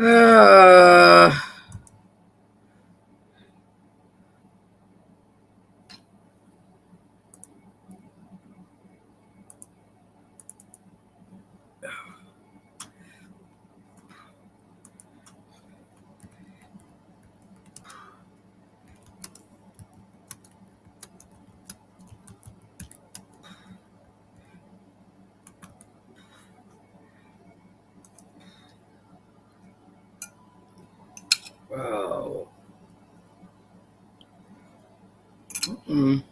Uh, Whoa. Mm.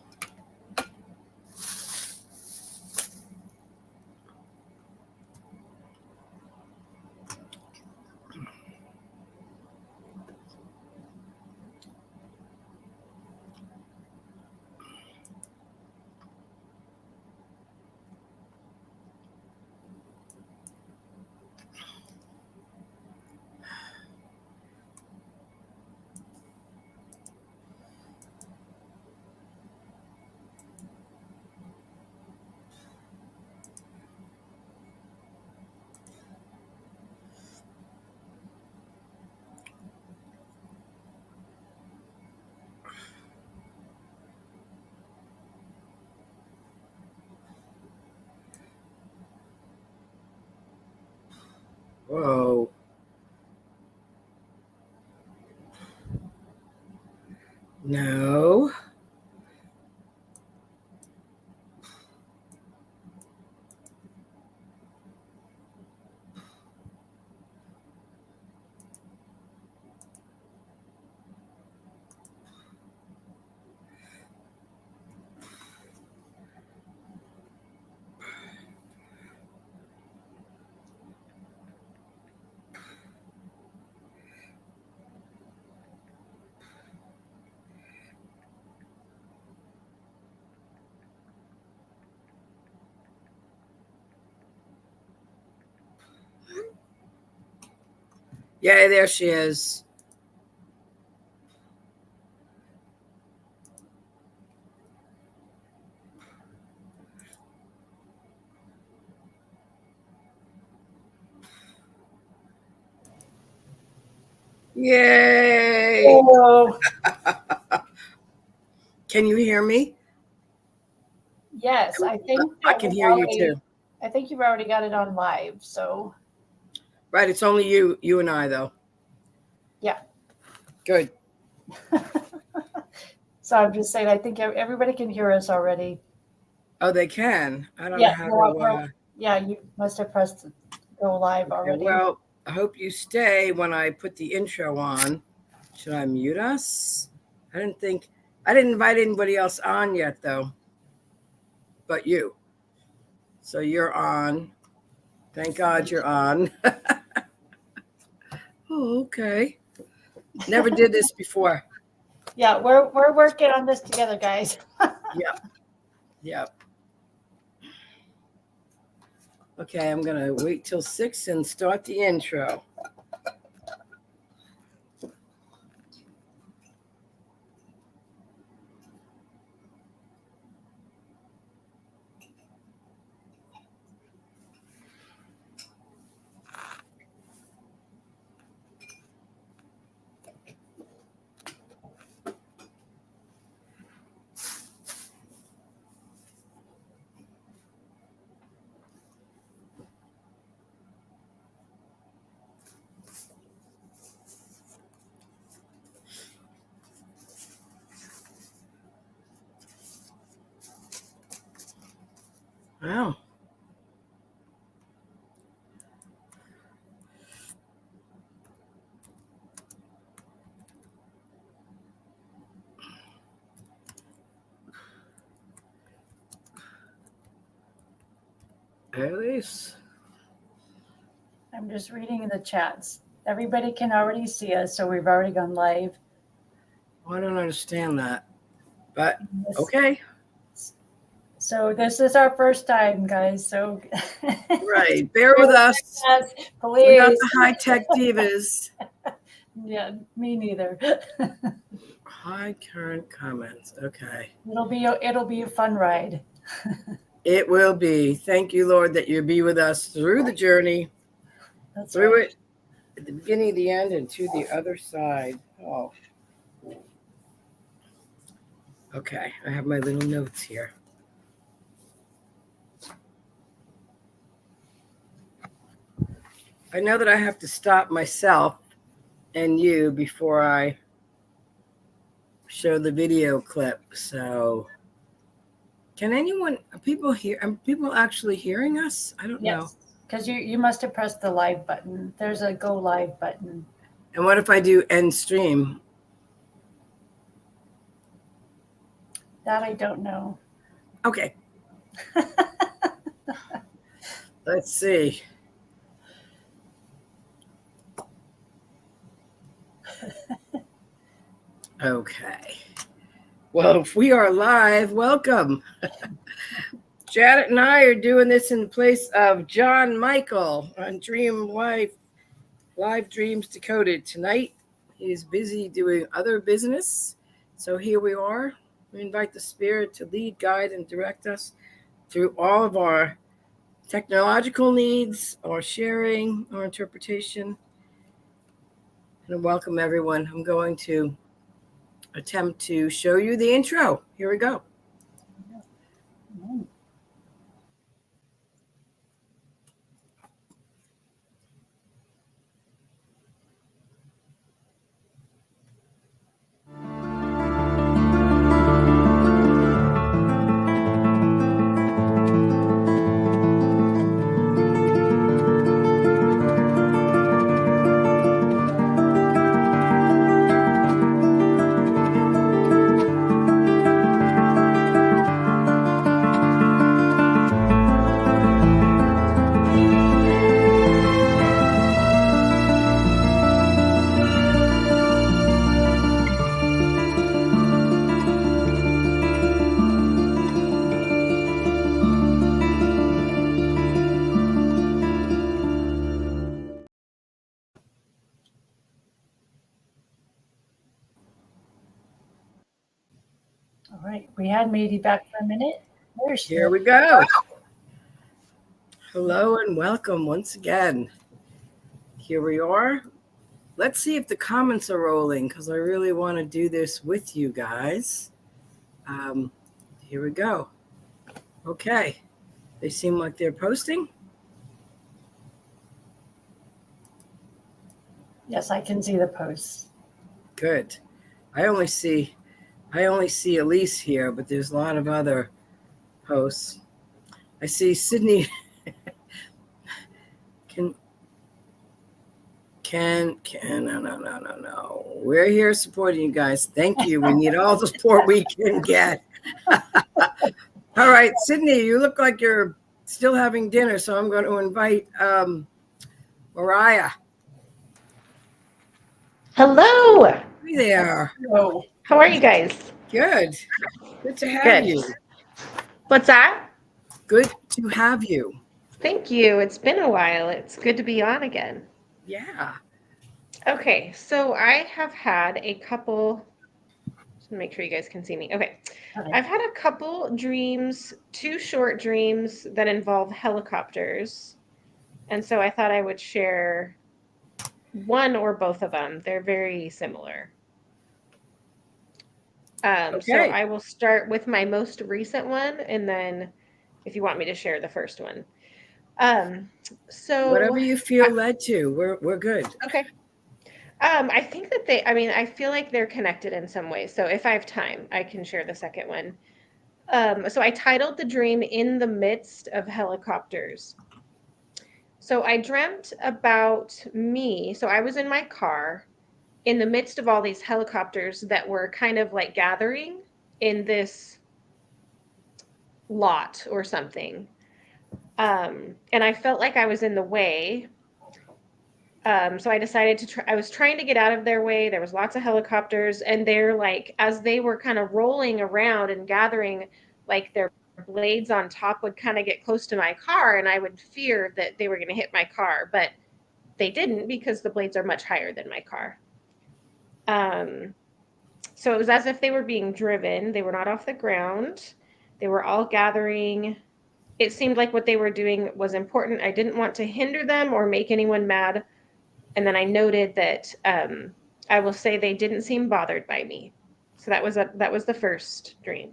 Whoa. No. Yeah, there she is. Yay. Hello. Can you hear me? Yes, I think I that can we've hear you already, too. I think you've already got it on live. So Right, it's only you and I though. yeah. Good. So I'm just saying, I think everybody can hear us already. Oh, they can. I don't know Yeah. how Well, to. yeah, you must have pressed go live Okay, already. well, I hope you stay when I put the intro on. Should I mute us? I didn't invite anybody else on yet though, but you. So you're on. Thank God you're on. Oh, okay. Never did this before. Yeah, we're working on this together, guys. Yep. Yep. Okay, I'm gonna wait till 6 and start the intro. Wow. Alice. I'm just reading in the chats. Everybody can already see us, so we've already gone live. Well, I don't understand that, but This- okay. So this is our first time, guys. So Right. Bear with us. Yes, We're not please. the high tech divas. Yeah, me neither. High current comments. Okay. It'll be a fun ride. It will be. Thank you, Lord, that you'll be with us through the journey, That's through right. it, at the beginning, the end, and to the other side. Oh. Okay, I have my little notes here. I know that I have to stop myself and you before I show the video clip. So, can anyone, are people actually hearing us? I don't know. Yes, because you must have pressed the live button. There's a go live button. And what if I do end stream? That I don't know. Okay. Let's see. Okay. Well, if we are live, welcome. Janet and I are doing this in place of John Michael on Dream Live Dreams Decoded. Tonight, he's busy doing other business. So here we are. We invite the Spirit to lead, guide, and direct us through all of our technological needs, our sharing, our interpretation. And welcome everyone. I'm going to attempt to show you the intro. Here we go. All right, we had Mady back for a minute. Here we go. Hello and welcome once again. Here we are. Let's see if the comments are rolling because I really want to do this with you guys. Here we go. Okay. They seem like they're posting. Yes, I can see the posts. Good. I only see Elise here, but there's a lot of other posts. I see Sydney. No. We're here supporting you guys. Thank you. We need all the support we can get. All right, Sydney, you look like you're still having dinner, so I'm going to invite Mariah. Hello. Hi there. Oh, How are you guys? Good. Good to have Good. you. What's that? Good to have you. Thank you. It's been a while. It's good to be on again. Yeah. Okay, so I have had a couple, just make sure you guys can see me. Okay. I've had a couple dreams, 2 short dreams that involve helicopters. And so I thought I would share one or both of them. They're very similar. Okay. So I will start with my most recent one, and then if you want me to share the first one. So whatever you feel led to, we're good. Okay. I think that I feel like they're connected in some way. So if I have time, I can share the second one. So I titled the dream "In the Midst of Helicopters." So I dreamt about me. So I was in my car in the midst of all these helicopters that were kind of like gathering in this lot or something. And I felt like I was in the way. So I decided I was trying to get out of their way. There was lots of helicopters, and they're like, as they were kind of rolling around and gathering, like their blades on top would kind of get close to my car, and I would fear that they were going to hit my car, but they didn't because the blades are much higher than my car. So it was as if they were being driven. They were not off the ground. They were all gathering. It seemed like what they were doing was important. I didn't want to hinder them or make anyone mad. And then I noted that I will say they didn't seem bothered by me. So that was the first dream.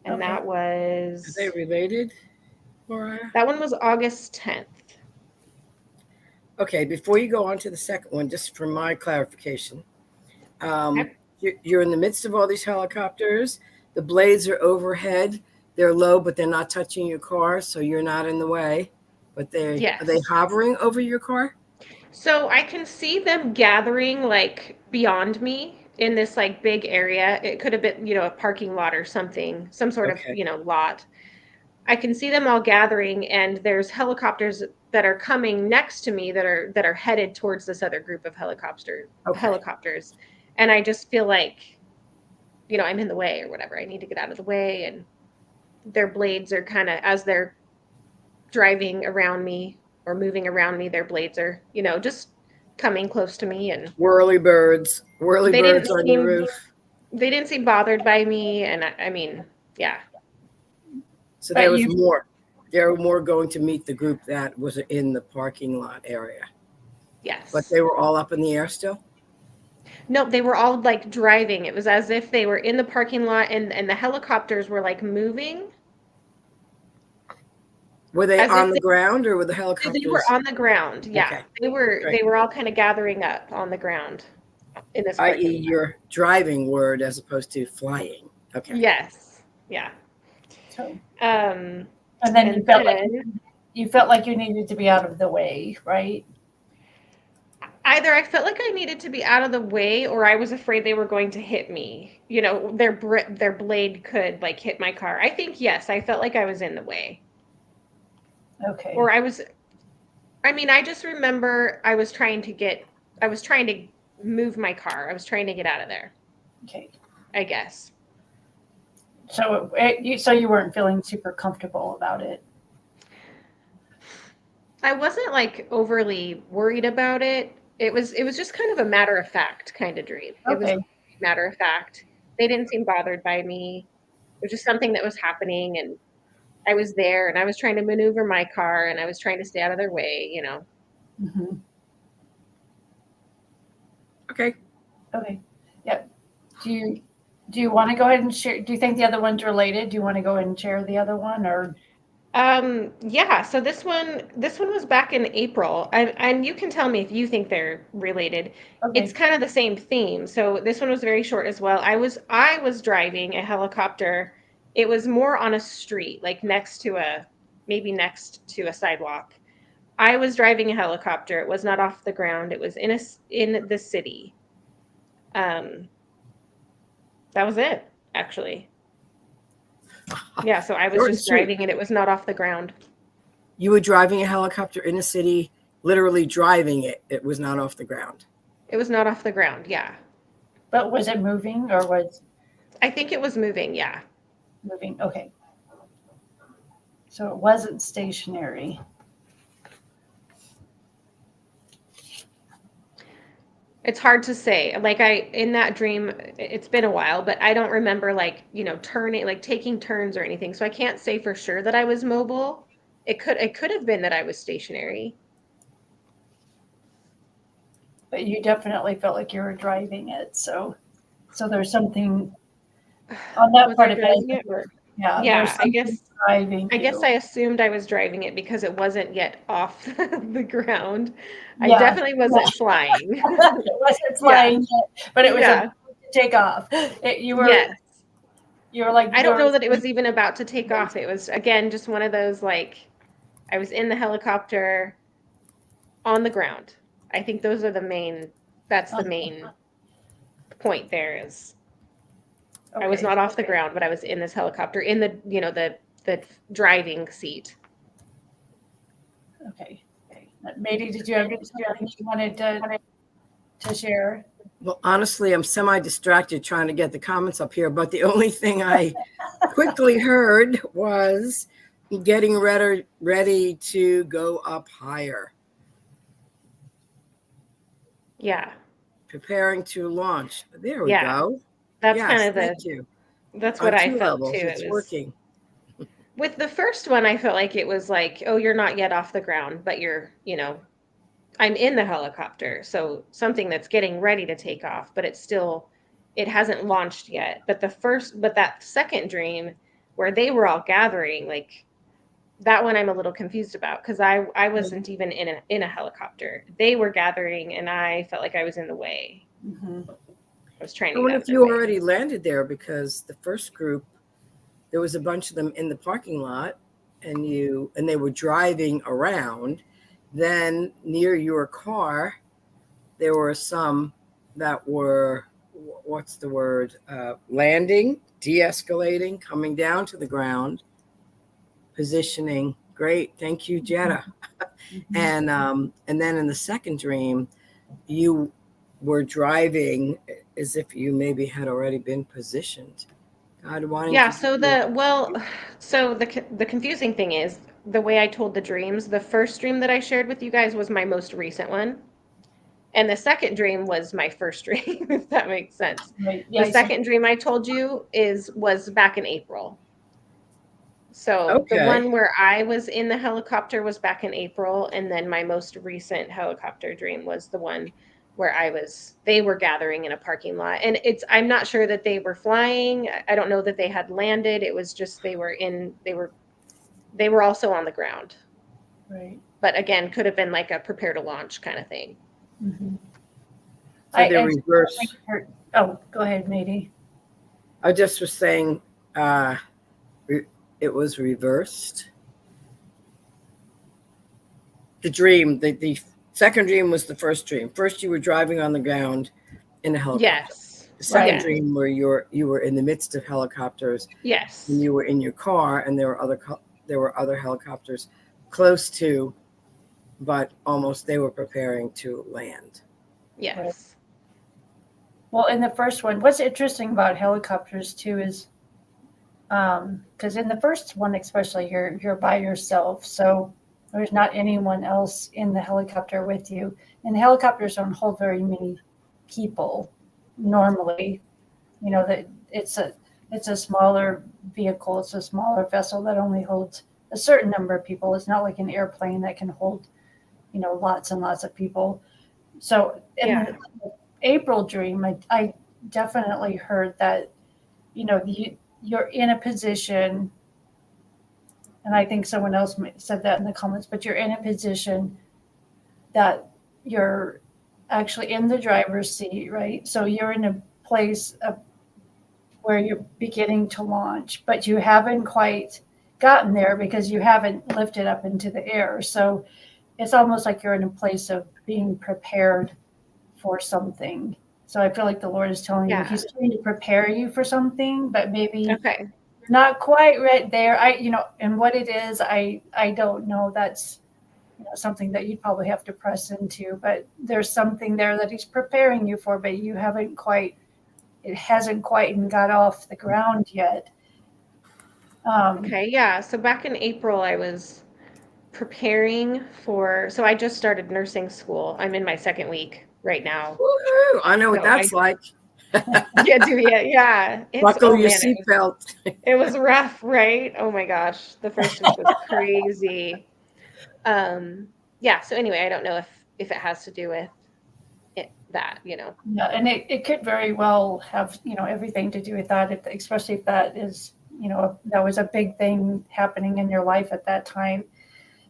And Okay. that Are was they related, Mariah? that one was August 10th. Okay, before you go on to the second one, just for my clarification, Okay. you're in the midst of all these helicopters. The blades are overhead. They're low, but they're not touching your car, so you're not in the way. But are they Yes. hovering over your car? So I can see them gathering like beyond me in this like big area. It could have been, a parking lot or something, some sort of, Okay. lot. I can see them all gathering, and there's helicopters that are coming next to me that are headed towards this other group of Okay. helicopters. And I just feel like, I'm in the way or whatever. I need to get out of the way, and their blades are kind of, as they're driving around me or moving around me, their blades are, just coming close to me, and Whirly they didn't birds on your seem roof. they didn't seem bothered by me, and I mean, yeah. So But there was you- more. There were more going to meet the group that was in the parking lot area. Yes. But they were all up in the air still? No, they were all like driving. It was as if they were in the parking lot, and the helicopters were like moving. Were they As on if the ground or were the They helicopters? were on the ground. Yeah. Okay, They were great. all kind of gathering up on the ground in this i.e., parking lot. your driving word as opposed to flying. Okay. Yes. Yeah. So, Um and then and you felt like you needed to be out of the way, right? either I felt like I needed to be out of the way, or I was afraid they were going to hit me. Their blade could like hit my car. I think yes, I felt like I was in the way. Okay. Or I just remember I was trying to move my car. I was trying to get out of there, Okay. I guess. So you weren't feeling super comfortable about it. I wasn't like overly worried about it. It was just kind of a matter of fact kind of dream. It was Okay. matter of fact. They didn't seem bothered by me. It was just something that was happening, and I was there, and I was trying to maneuver my car, and I was trying to stay out of their way, Mm-hmm. Okay. Okay. Yep. Do you want to go ahead and share? Do you think the other one's related? Do you want to go ahead and share the other one, or? Yeah, so this one was back in April, and you can tell me if you think they're related. Okay. It's kind of the same theme. So this one was very short as well. I was driving a helicopter. It was more on a street, like next to a sidewalk. I was driving a helicopter. It was not off the ground. It was in the city. That was it, actually. Yeah, so I was Short and just sweet. driving, and it was not off the ground. You were driving a helicopter in a city, literally driving it. It was not off the ground. It was not off the ground, yeah. But was it moving or was I think it was moving, yeah. moving? Okay. So it wasn't stationary. It's hard to say. Like in that dream, it's been a while, but I don't remember turning, like taking turns or anything. So I can't say for sure that I was mobile. It could have been that I was stationary. But you definitely felt like you were driving it. So there's something on that Was part I of driving it. it? Or- Yeah. Yeah, there's something driving. I guess you. I assumed I was driving it because it wasn't yet off the ground. I Yeah. definitely wasn't flying. It wasn't flying yet, but it was Yeah. about to take off. You were Yes. you were like I don't know that it was even about to take off. It was, again, just one of those, like, I was in the helicopter on the ground. I think that's the main point there is I was Okay. not off the ground, but I was in this helicopter in the, the driving seat. Okay. Mady, did you have anything you wanted to share? Well, honestly, I'm semi-distracted trying to get the comments up here, but the only thing I quickly heard was getting ready to go up higher, Yeah. preparing to launch. There we Yeah. go. That's Yes, kind of thank you. that's On what I 2 felt levels, too. it's It was working. with the first one, I felt like it was like, oh, you're not yet off the ground, but you're, I'm in the helicopter. So something that's getting ready to take off, but it hasn't launched yet. But that second dream where they were all gathering, like that one I'm a little confused about because I wasn't even in a helicopter. They were gathering and I felt like I was in the way. Mhm. I was trying I to get wonder out of if their you way. already landed there, because the first group, there was a bunch of them in the parking lot, and they were driving around. Then near your car, there were some that were, what's the word, landing, de-escalating, coming down to the ground, positioning. Great, thank you, Jetta. And then in the second dream, you were driving as if you maybe had already been positioned. God wanting Yeah, to so give the confusing thing is the way I told the dreams. The first dream that I shared with you guys was my most recent one. And the second dream was my first dream, if that makes sense. Right. The Yeah. second dream I told you was back in April. So the okay. one where I was in the helicopter was back in April, and then my most recent helicopter dream was the one where they were gathering in a parking lot. And I'm not sure that they were flying. I don't know that they had landed. It was just they were also on the ground. Right. But again, could have been like a prepare to launch kind of thing. Mm-hmm. So they're reverse. Oh, go ahead, Mady. I just was saying it was reversed. The dream, the second dream was the first dream. First, you were driving on the ground in a helicopter. Yes. The second Right. dream where you were in the midst of helicopters, Yes. and you were in your car, and there were other helicopters close to, but almost they were preparing to land. Yes. Right. Well, in the first one, what's interesting about helicopters too is, because in the first one especially, you're by yourself, so there's not anyone else in the helicopter with you, and helicopters don't hold very many people normally. You know that it's a smaller vehicle, it's a smaller vessel that only holds a certain number of people. It's not like an airplane that can hold, lots and lots of people. So in Yeah. the April dream, I definitely heard that, you're in a position, and I think someone else said that in the comments, but you're in a position that you're actually in the driver's seat, right? So you're in a place of where you're beginning to launch, but you haven't quite gotten there because you haven't lifted up into the air. So it's almost like you're in a place of being prepared for something. So I feel like the Lord is telling you, He's trying to prepare you for something, but maybe Okay. you're not quite right there. And what it is, I don't know. That's something that you'd probably have to press into, but there's something there that He's preparing you for, but you haven't quite. It hasn't quite got off the ground yet. Okay. Yeah. So back in April, I was preparing so I just started nursing school. I'm in my second week right now. Woo-hoo! I know what that's like. Yeah, yeah. Buckle your seatbelt. It was rough, right? Oh my gosh. The first week was crazy. Yeah, so anyway, I don't know if it has to do with that. Yeah, and it could very well have, everything to do with that, especially if that is, that was a big thing happening in your life at that time.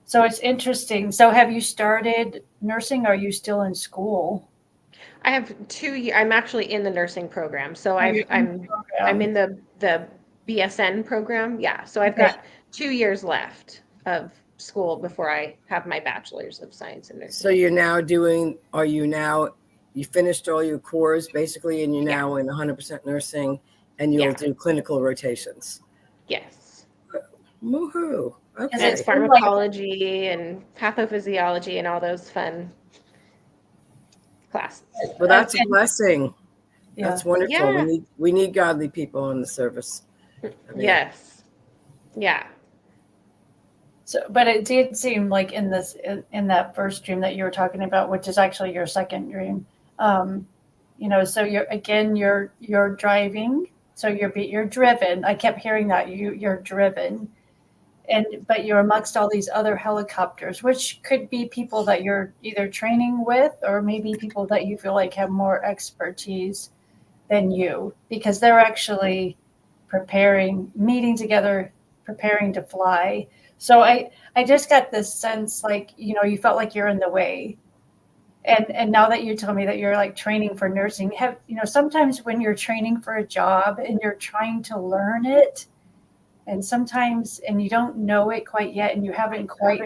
So it's interesting. So have you started nursing? Or are you still in school? I have 2 years. I'm actually in the nursing program. So I'm in the BSN program. Yeah. So I've got 2 years left of school before I have my bachelor's of science in nursing. So you finished all your cores basically, and you're now in 100% nursing, and you'll do clinical rotations. Yes. Woohoo. Okay. And it's pharmacology and pathophysiology and all those fun classes. Well, that's a blessing. Yeah. That's wonderful. Yeah. We need godly people in the service. Yes. Yeah. So, but it did seem like in that first dream that you were talking about, which is actually your second dream, so you're driving, so you're driven. I kept hearing that you're driven, but you're amongst all these other helicopters, which could be people that you're either training with, or maybe people that you feel like have more expertise than you, because they're actually meeting together, preparing to fly. So I just got this sense, like, you felt like you're in the way. And now that you tell me that you're like training for nursing, sometimes when you're training for a job and you're trying to learn it, and sometimes, and you don't know it quite yet, and you haven't quite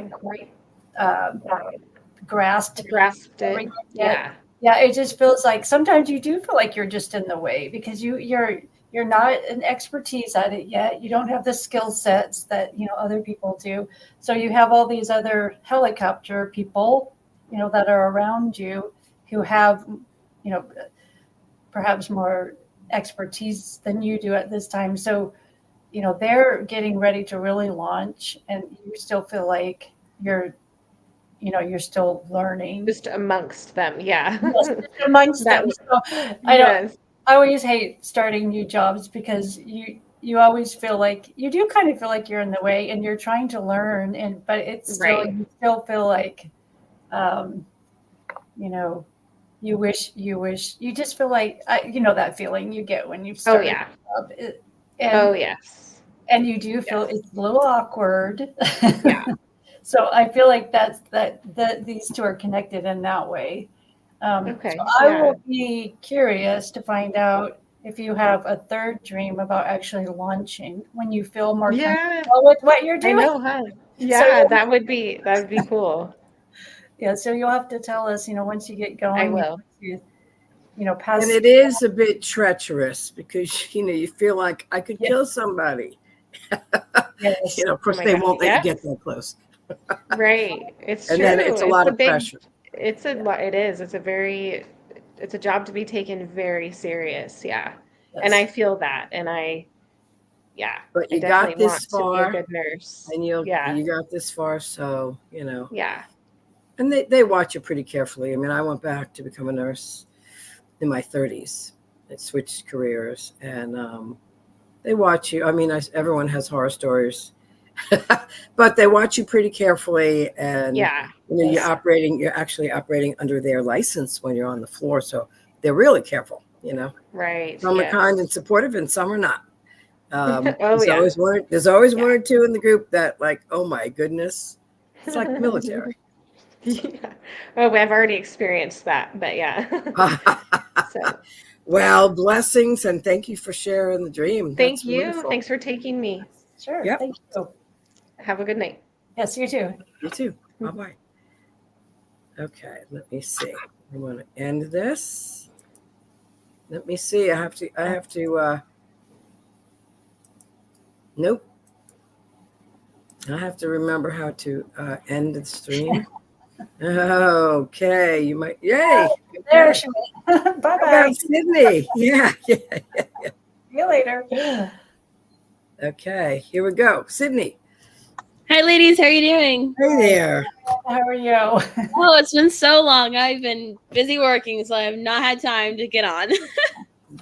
grasped Grasped it. everything yet. Yeah. It just feels like sometimes you do feel like you're just in the way, because you're not an expertise at it yet. You don't have the skill sets that other people do. So you have all these other helicopter people, that are around you, who have, perhaps more expertise than you do at this time. So, they're getting ready to really launch, and you still feel like you're still learning. Just amongst them. Yeah. Yes, amongst them. So I always hate starting new jobs, because you always feel like you do kind of feel like you're in the way, and you're trying to learn, but it's still, Right. you still feel like, you wish, you just feel like, that feeling you get when you've started yeah. a job. Yes. And you do feel Yes. it's a little awkward. Yeah. So I feel like that these two are connected in that way. Okay. So I will be curious to find out if you have a third dream about actually launching, when you feel more comfortable with what you're I doing. know, huh? Yeah, that would be cool. Yeah, so you'll have to tell us, once you get going. I will. Pass. And it is a bit treacherous, because you feel like I could kill somebody. Yes. Of course, my they God, won't let you yes. get that close. Right. It's And true. then it's a lot of pressure. It's a lot. It is. It's a job to be taken very serious. Yeah. Yes. And I feel that. And But you I got definitely this want far, to be a good nurse. and you got this far, so Yeah. And they watch you pretty carefully. I mean, I went back to become a nurse in my 30s. I switched careers, and they watch you. I mean, everyone has horror stories, but they watch you pretty carefully, and you're actually operating under their license when you're on the floor, so they're really careful. Right. Some are kind and supportive, and some are not. There's always one or two in the group that, like, oh my goodness, it's like military. Yeah. Oh, I've already experienced that, but yeah. So Well, blessings, and thank you for sharing the dream. thank That's you. wonderful. Thanks for taking me. Sure. Yep. Thank you. Have a good night. Yes, you too. You too. Bye-bye. Okay, let me see. I want to end this. Let me see. I have to nope. I have to remember how to end the stream. Okay, you might. Yay! There she went. How Bye-bye. about Sydney? Yeah. See you later. Okay, here we go. Sydney. Hi, ladies. How are you doing? Hey there. How are you? Oh, it's been so long. I've been busy working, so I have not had time to get on.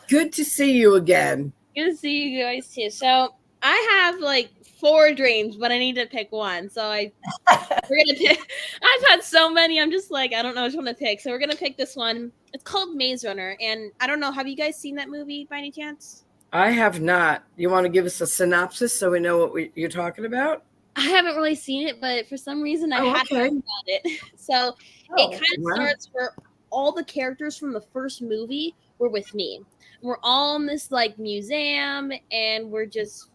Good to see you again. Good to see you guys too. So I have like 4 dreams, but I need to pick one. So we're gonna pick. I've had so many. I'm just like, I don't know which one to pick. So we're gonna pick this one. It's called Maze Runner, and I don't know. Have you guys seen that movie by any chance? I have not. You want to give us a synopsis so we know what you're talking about? I haven't really seen it, but for some reason I had heard about it. So it kind of starts where all the characters from the first movie were with me. We're all in this like museum, and we're just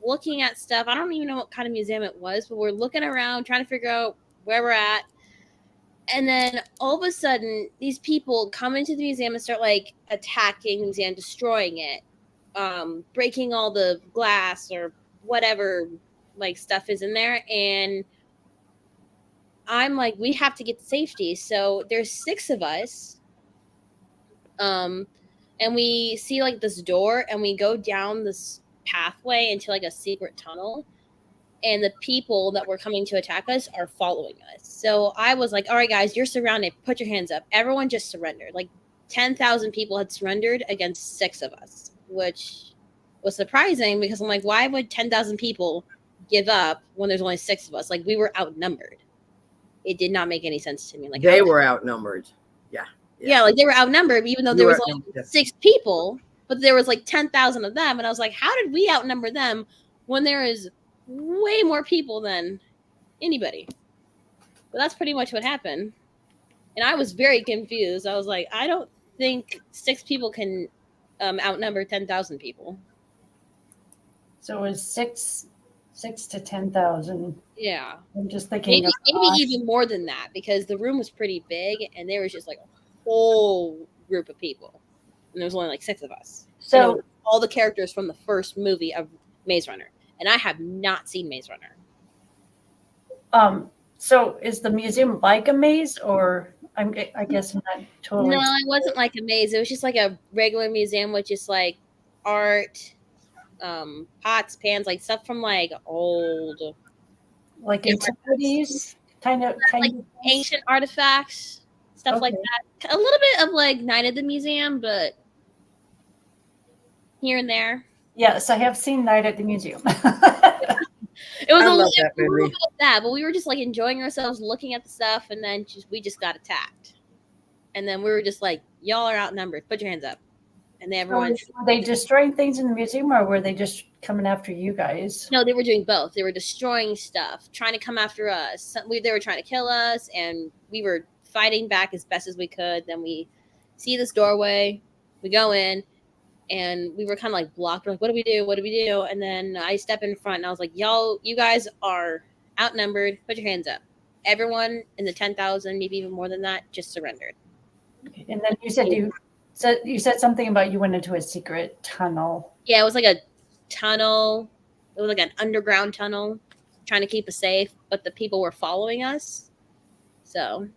looking at stuff. I don't even know what kind of museum it was, but we're looking around trying to figure out where we're at. And then all of a sudden, these people come into the museum and start like attacking the museum, destroying it, breaking all the glass or whatever like stuff is in there. And I'm like, we have to get to safety. So there's 6 of us. And we see like this door, and we go down this pathway into like a secret tunnel, and the people that were coming to attack us are following us. So I was like, all right, guys, you're surrounded. Put your hands up. Everyone just surrendered. Like 10,000 people had surrendered against 6 of us, which was surprising because I'm like, why would 10,000 people give up when there's only 6 of us. Like we were outnumbered. It did not make any sense to me. Like they were outnumbered. Yeah, like they were outnumbered, even though You there were was like outnumbered. 6 people, but there was like 10,000 of them. And I was like, how did we outnumber them when there is way more people than anybody? But that's pretty much what happened. And I was very confused. I was like, I don't think 6 people can outnumber 10,000 people. So it was six to 10,000. Yeah. I'm just thinking Maybe even more than that, because the room was pretty big and there was just like a whole group of people. And there was only like 6 of us. So all the characters from the first movie of Maze Runner. And I have not seen Maze Runner. so is the museum like a maze, or I guess I'm not totally. No, it wasn't like a maze. It was just like a regular museum with just like art, pots, pans, like stuff from like old, Like antiquities, kind of ancient artifacts, stuff like that. A little bit of like Night at the Museum, but here and there. Yes, I have seen Night at the Museum. It was I a love little, that a little movie. bit of that, but we were just like enjoying ourselves, looking at the stuff, and then we just got attacked. And then we were just like, y'all are outnumbered. Put your hands up. And then everyone. Were they destroying things in the museum, or were they just coming after you guys? No, they were doing both. They were destroying stuff, trying to come after us. They were trying to kill us, and we were fighting back as best as we could. Then we see this doorway. We go in, and we were kind of like blocked. We're like, what do we do? What do we do? And then I step in front, and I was like, you guys are outnumbered. Put your hands up. Everyone in the 10,000, maybe even more than that, just surrendered. And then you said something about you went into a secret tunnel. Yeah, it was like a tunnel. It was like an underground tunnel, trying to keep us safe, but the people were following us. So.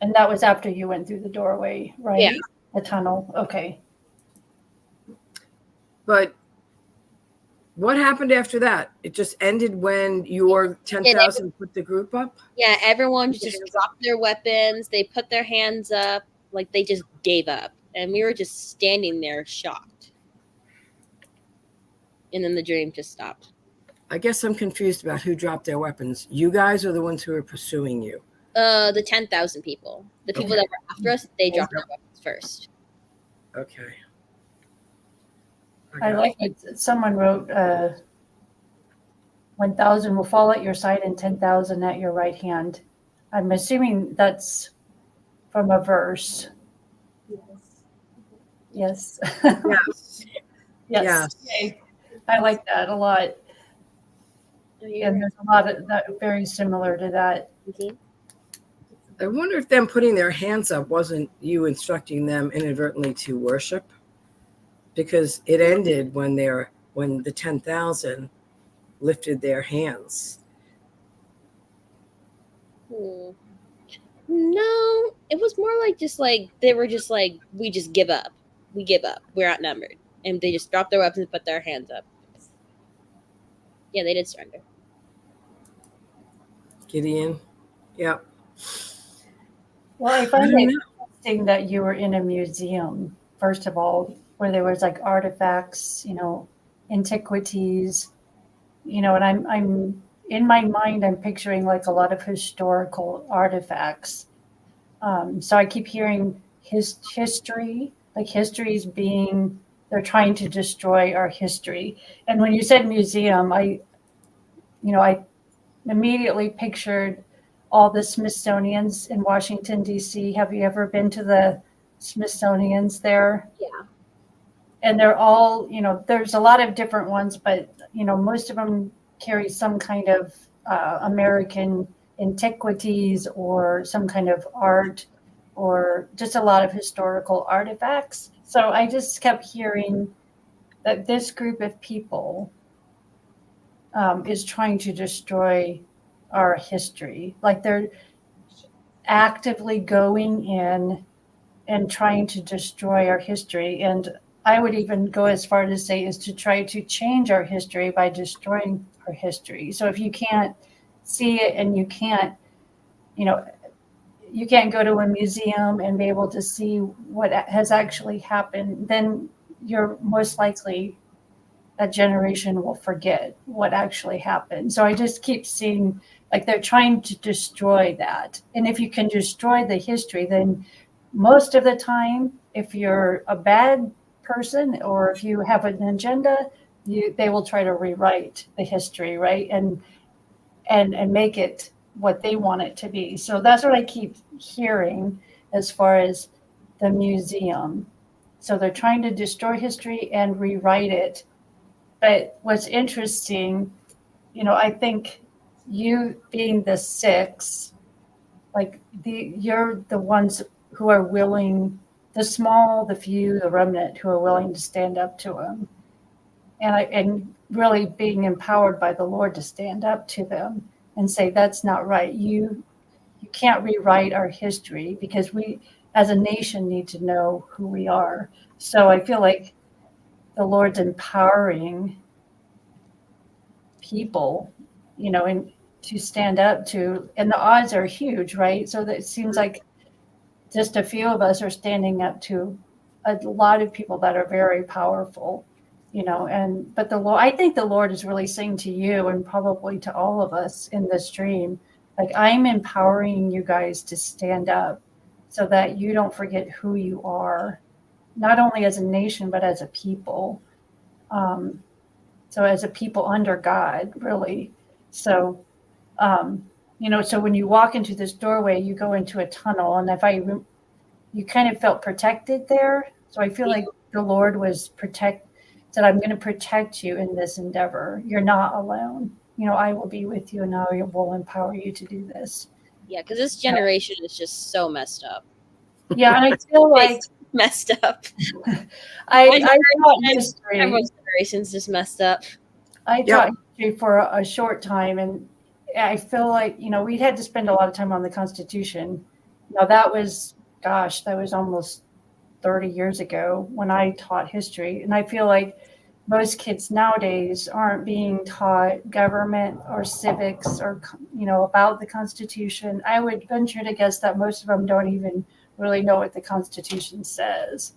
And that was after you went through the doorway, right? Yeah. The tunnel. Okay. But what happened after that? It just ended when your 10,000 put the group up? Yeah, everyone just dropped their weapons. They put their hands up, like they just gave up. And we were just standing there shocked. And then the dream just stopped. I guess I'm confused about who dropped their weapons. You guys are the ones who are pursuing you. The 10,000 people. The people that were after us, they dropped their weapons first. Okay. I like it. Someone wrote 1,000 will fall at your side and 10,000 at your right hand. I'm assuming that's from a verse. Yes. Yes. Yes. Okay. I like that a lot. And there's a lot of that very similar to that. I wonder if them putting their hands up wasn't you instructing them inadvertently to worship, because it ended when the 10,000 lifted their hands. No, it was more like just like they were just like, we just give up. We give up. We're outnumbered. And they just dropped their weapons and put their hands up. Yeah, they did surrender. Gideon. Yep. Well, I find it interesting that you were in a museum, first of all, where there was like artifacts, antiquities, and I'm in my mind, I'm picturing like a lot of historical artifacts. So I keep hearing history, like history's being, they're trying to destroy our history. And when you said museum, I immediately pictured all the Smithsonian's in Washington, D.C. Have you ever been to the Smithsonian's there? Yeah. And they're all, there's a lot of different ones, but, most of them carry some kind of American antiquities or some kind of art or just a lot of historical artifacts. So I just kept hearing that this group of people is trying to destroy our history. Like they're actively going in and trying to destroy our history. And I would even go as far to say is to try to change our history by destroying our history. So if you can't see it and you can't go to a museum and be able to see what has actually happened, then you're most likely a generation will forget what actually happened. So I just keep seeing like they're trying to destroy that. And if you can destroy the history, then most of the time, if you're a bad person or if you have an agenda, they will try to rewrite the history, right? And make it what they want it to be. So that's what I keep hearing as far as the museum. So they're trying to destroy history and rewrite it. But what's interesting, I think you being the six, like you're the ones who are willing, the small, the few, the remnant who are willing to stand up to them. And really being empowered by the Lord to stand up to them and say, that's not right. You can't rewrite our history because we as a nation need to know who we are. So I feel like the Lord's empowering people, and to stand up to, and the odds are huge, right? So that it seems like just a few of us are standing up to a lot of people that are very powerful, but the Lord, I think the Lord is really saying to you and probably to all of us in this dream, like I'm empowering you guys to stand up so that you don't forget who you are, not only as a nation, but as a people. So as a people under God, really. So, so when you walk into this doorway, you go into a tunnel, and you kind of felt protected there. So I feel like the Lord said, I'm going to protect you in this endeavor. You're not alone. I will be with you and I will empower you to do this. Yeah, because this generation is just so messed up. Yeah, and I feel like messed up. I taught history. Everyone's generation's just messed up. I taught history for a short time, and I feel like, we had to spend a lot of time on the Constitution. Now that was almost 30 years ago when I taught history. And I feel like most kids nowadays aren't being taught government or civics or, about the Constitution. I would venture to guess that most of them don't even really know what the Constitution says,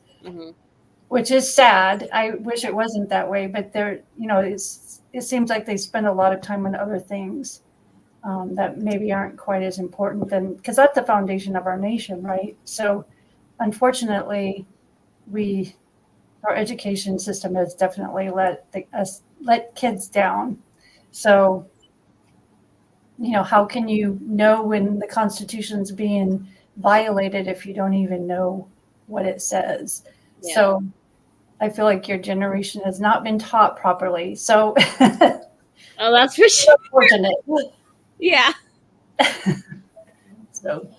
which is sad. I wish it wasn't that way, but it seems like they spend a lot of time on other things that maybe aren't quite as important because that's the foundation of our nation, right? So unfortunately, our education system has definitely let kids down. So, how can you know when the Constitution's being violated if you don't even know what it says? Yeah. So I feel like your generation has not been taught properly. So oh, that's for sure. Unfortunate. Yeah. So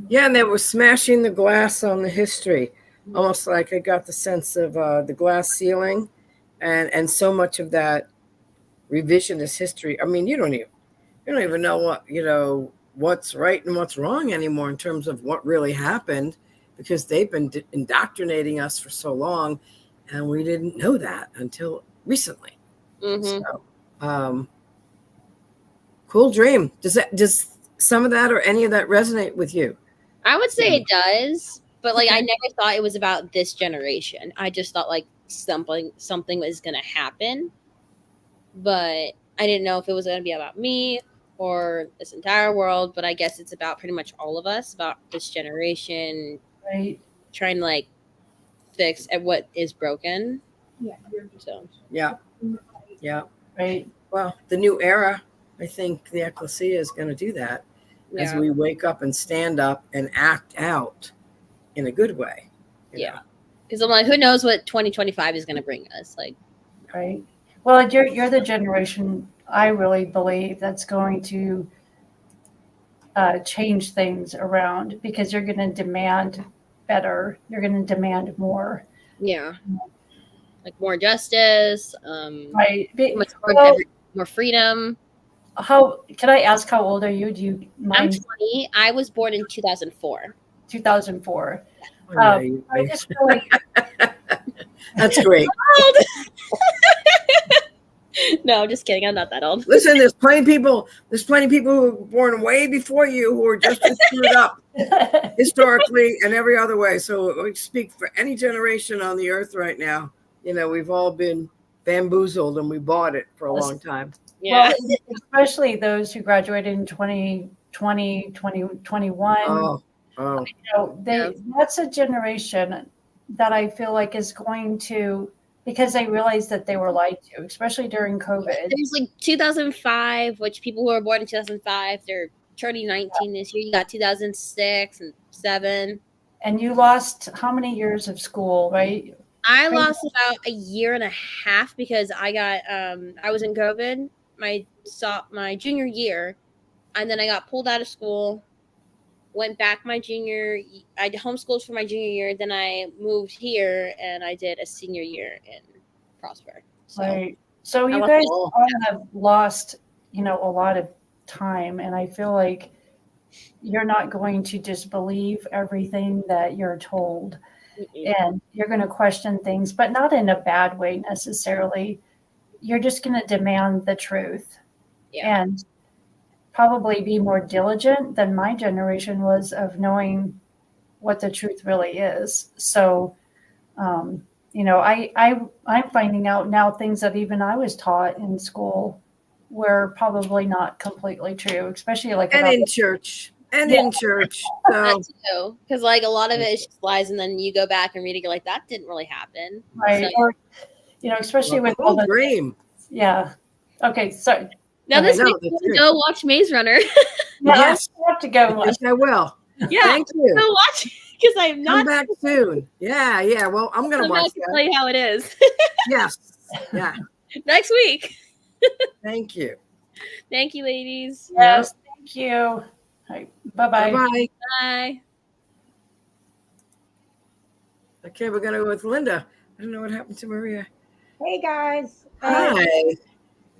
yeah, and they were smashing the glass on the history, almost like I got the sense of the glass ceiling, and so much of that revisionist history. I mean, you don't even know what what's right and what's wrong anymore in terms of what really happened, because they've been indoctrinating us for so long, and we didn't know that until recently. So, cool dream. Does some of that or any of that resonate with you? I would say it does, but I never thought it was about this generation. I just thought something was going to happen, but I didn't know if it was going to be about me or this entire world. But I guess it's about pretty much all of us, about this generation, right? Trying to fix at what is broken. Yeah. So yeah, right. Well, the new era, I think the ecclesia is going to do that. As we wake up and stand up and act out in a good way. Yeah. Because I'm who knows what 2025 is going to bring us? Right. Well, you're the generation, I really believe, that's going to change things around, because you're going to demand better. You're going to demand more. Yeah. More justice. Right. More freedom. Can I ask how old are you? Do you mind? I'm 20. I was born in 2004. 2004. I just feel like that's great. No, I'm just kidding. I'm not that old. Listen, there's plenty of people who were born way before you who are just as screwed up historically and every other way. So we speak for any generation on the earth right now. We've all been bamboozled and we bought it for a long time. Yeah. Well, especially those who graduated in 2020, 2021. Oh, That's a generation that I feel like is going to, because they realize that they were lied to, especially during COVID. There's like 2005, which people who were born in 2005, they're turning 19 this year. You got 2006 and 7. And you lost how many years of school, right? I lost about a year and a half because I was in COVID my junior year, and then I got pulled out of school. Went back I homeschooled for my junior year. Then I moved here and I did a senior year in Prosper. Right. So you guys all have lost, a lot of time, and I feel like you're not going to just believe everything that you're told, and you're going to question things, but not in a bad way necessarily. You're just going to demand the truth, and probably be more diligent than my generation was of knowing what the truth really is. So, I'm finding out now things that even I was taught in school were probably not completely true, especially like in church. In church. So. Because like a lot of it is just lies, and then you go back and read it, you're like, that didn't really happen. Right. So, or, especially with all the dream. Yeah. Okay. So now this week we'll go watch Maze Runner. Yes. I have to go watch. Yes, I will. Yeah. Thank you. Go watch because I am not. Come back soon. Yeah. Well, I'm going to watch that. Tell you how it is. Yes. Yeah. Next week. Thank you. Thank you, ladies. Yes. Thank you. All right. Bye-bye. Bye. Bye. Okay, we're going to go with Linda. I don't know what happened to Maria. Hey, guys. Hi.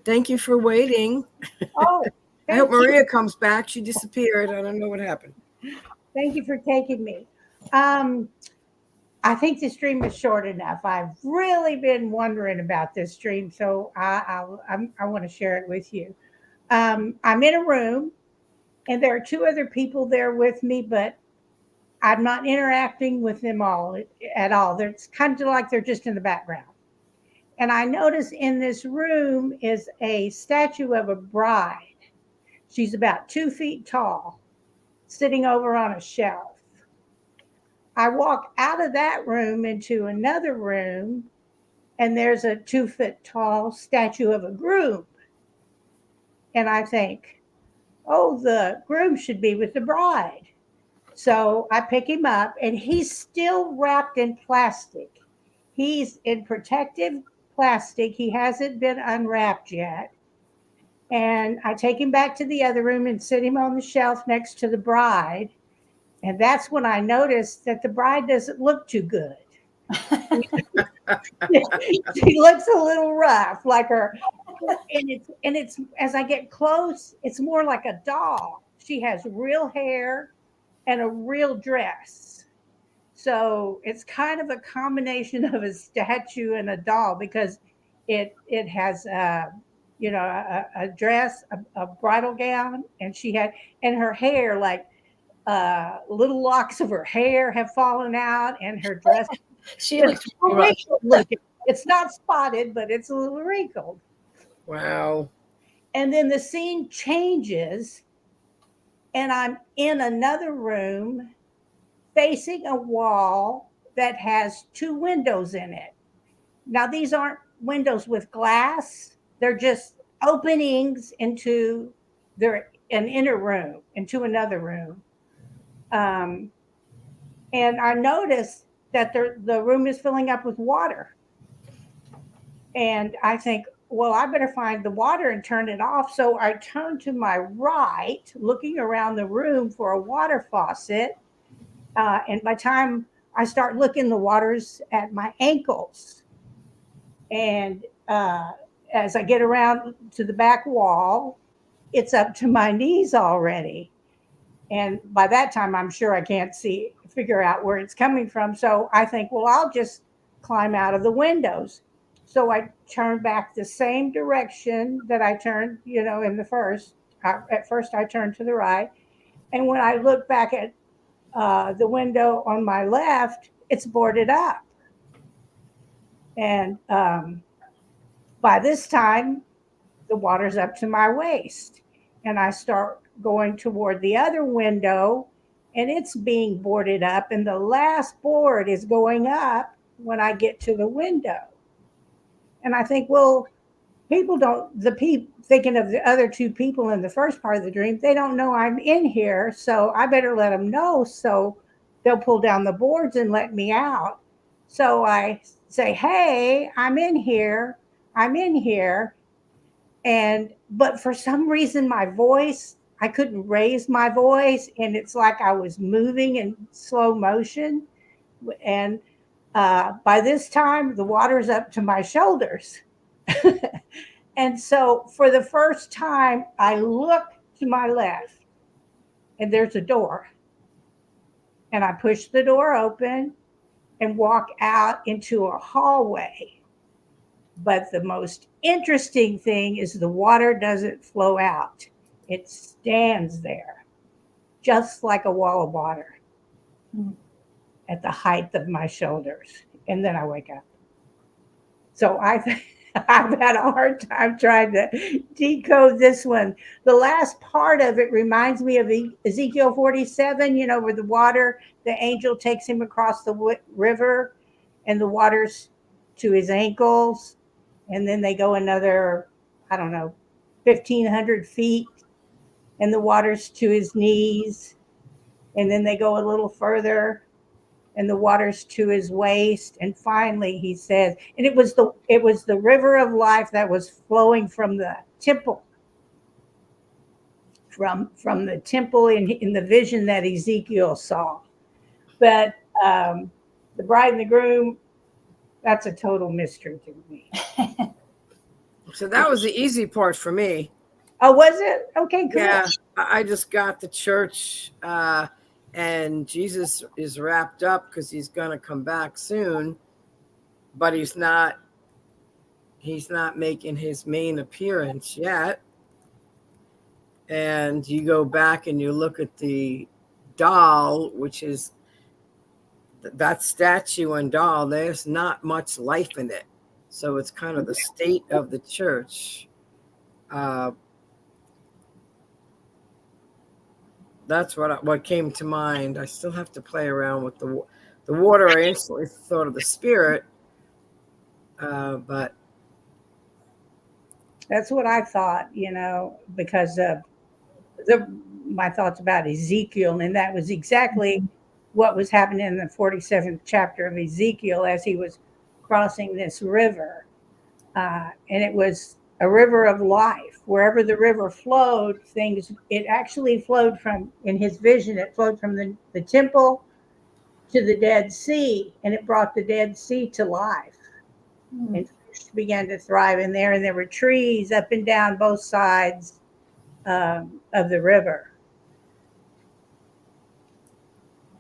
Thank you for waiting. Oh, I hope Maria comes back. She disappeared. I don't know what happened. thank you for taking me. I think the stream was short enough. I've really been wondering about this stream, so I want to share it with you. I'm in a room, and there are 2 other people there with me, but I'm not interacting with them all at all. It's kind of like they're just in the background. And I notice in this room is a statue of a bride. She's about 2 feet tall, sitting over on a shelf. I walk out of that room into another room, and there's a 2 foot tall statue of a groom. And I think, oh, the groom should be with the bride. So I pick him up, and he's still wrapped in plastic. He's in protective plastic. He hasn't been unwrapped yet. And I take him back to the other room and sit him on the shelf next to the bride. And that's when I noticed that the bride doesn't look too good. She looks a little rough, like her. And it's as I get close, it's more like a doll. She has real hair and a real dress. So it's kind of a combination of a statue and a doll, because it has a dress, a bridal gown, and and her hair, like little locks of her hair have fallen out, and her dress she looks looking. It's not spotted, but it's a little wrinkled. Wow. And then the scene changes, and I'm in another room facing a wall that has 2 windows in it. Now, these aren't windows with glass. They're just openings into an inner room, into another room. And I noticed that the room is filling up with water. And I think, well, I better find the water and turn it off. So I turn to my right, looking around the room for a water faucet. And by the time I start looking, the water's at my ankles. And as I get around to the back wall, it's up to my knees already. And by that time, I'm sure I can't figure out where it's coming from. So I think, well, I'll just climb out of the windows. So I turn back the same direction that I turned, in the first. At first, I turned to the right. And when I look back at the window on my left, it's boarded up. And By this time, the water's up to my waist. And I start going toward the other window, and it's being boarded up. And the last board is going up when I get to the window. And I think, well, people don't, thinking of the other two people in the first part of the dream, they don't know I'm in here. So I better let them know. So they'll pull down the boards and let me out. So I say, hey, I'm in here. I'm in here. But for some reason, my voice, I couldn't raise my voice. And it's like I was moving in slow motion. And by this time, the water's up to my shoulders. And so for the first time, I look to my left and there's a door. And I push the door open and walk out into a hallway. But the most interesting thing is the water doesn't flow out. It stands there, just like a wall of water at the height of my shoulders. And then I wake up. So I've had a hard time trying to decode this one. The last part of it reminds me of Ezekiel 47, where the water, the angel takes him across the river and the water's to his ankles. And then they go another, 1,500 feet and the water's to his knees. And then they go a little further and the water's to his waist. And finally he says, and it was the river of life that was flowing from the temple, from the temple in the vision that Ezekiel saw. But the bride and the groom, that's a total mystery to me. So that was the easy part for me. Oh, was it? Okay, cool. Yeah, I just got the church, and Jesus is wrapped up because he's going to come back soon, but he's not making his main appearance yet. And you go back and you look at the doll, which is that statue and doll, there's not much life in it. So it's kind of the state of the church. That's what came to mind. I still have to play around with the water. I instantly thought of the spirit, but that's what I thought, because my thoughts about Ezekiel, and that was exactly what was happening in the 47th chapter of Ezekiel as he was crossing this river. And it was a river of life. Wherever the river flowed, it actually flowed in his vision, it flowed from the temple to the Dead Sea, and it brought the Dead Sea to life. And fish began to thrive in there, and there were trees up and down both sides of the river.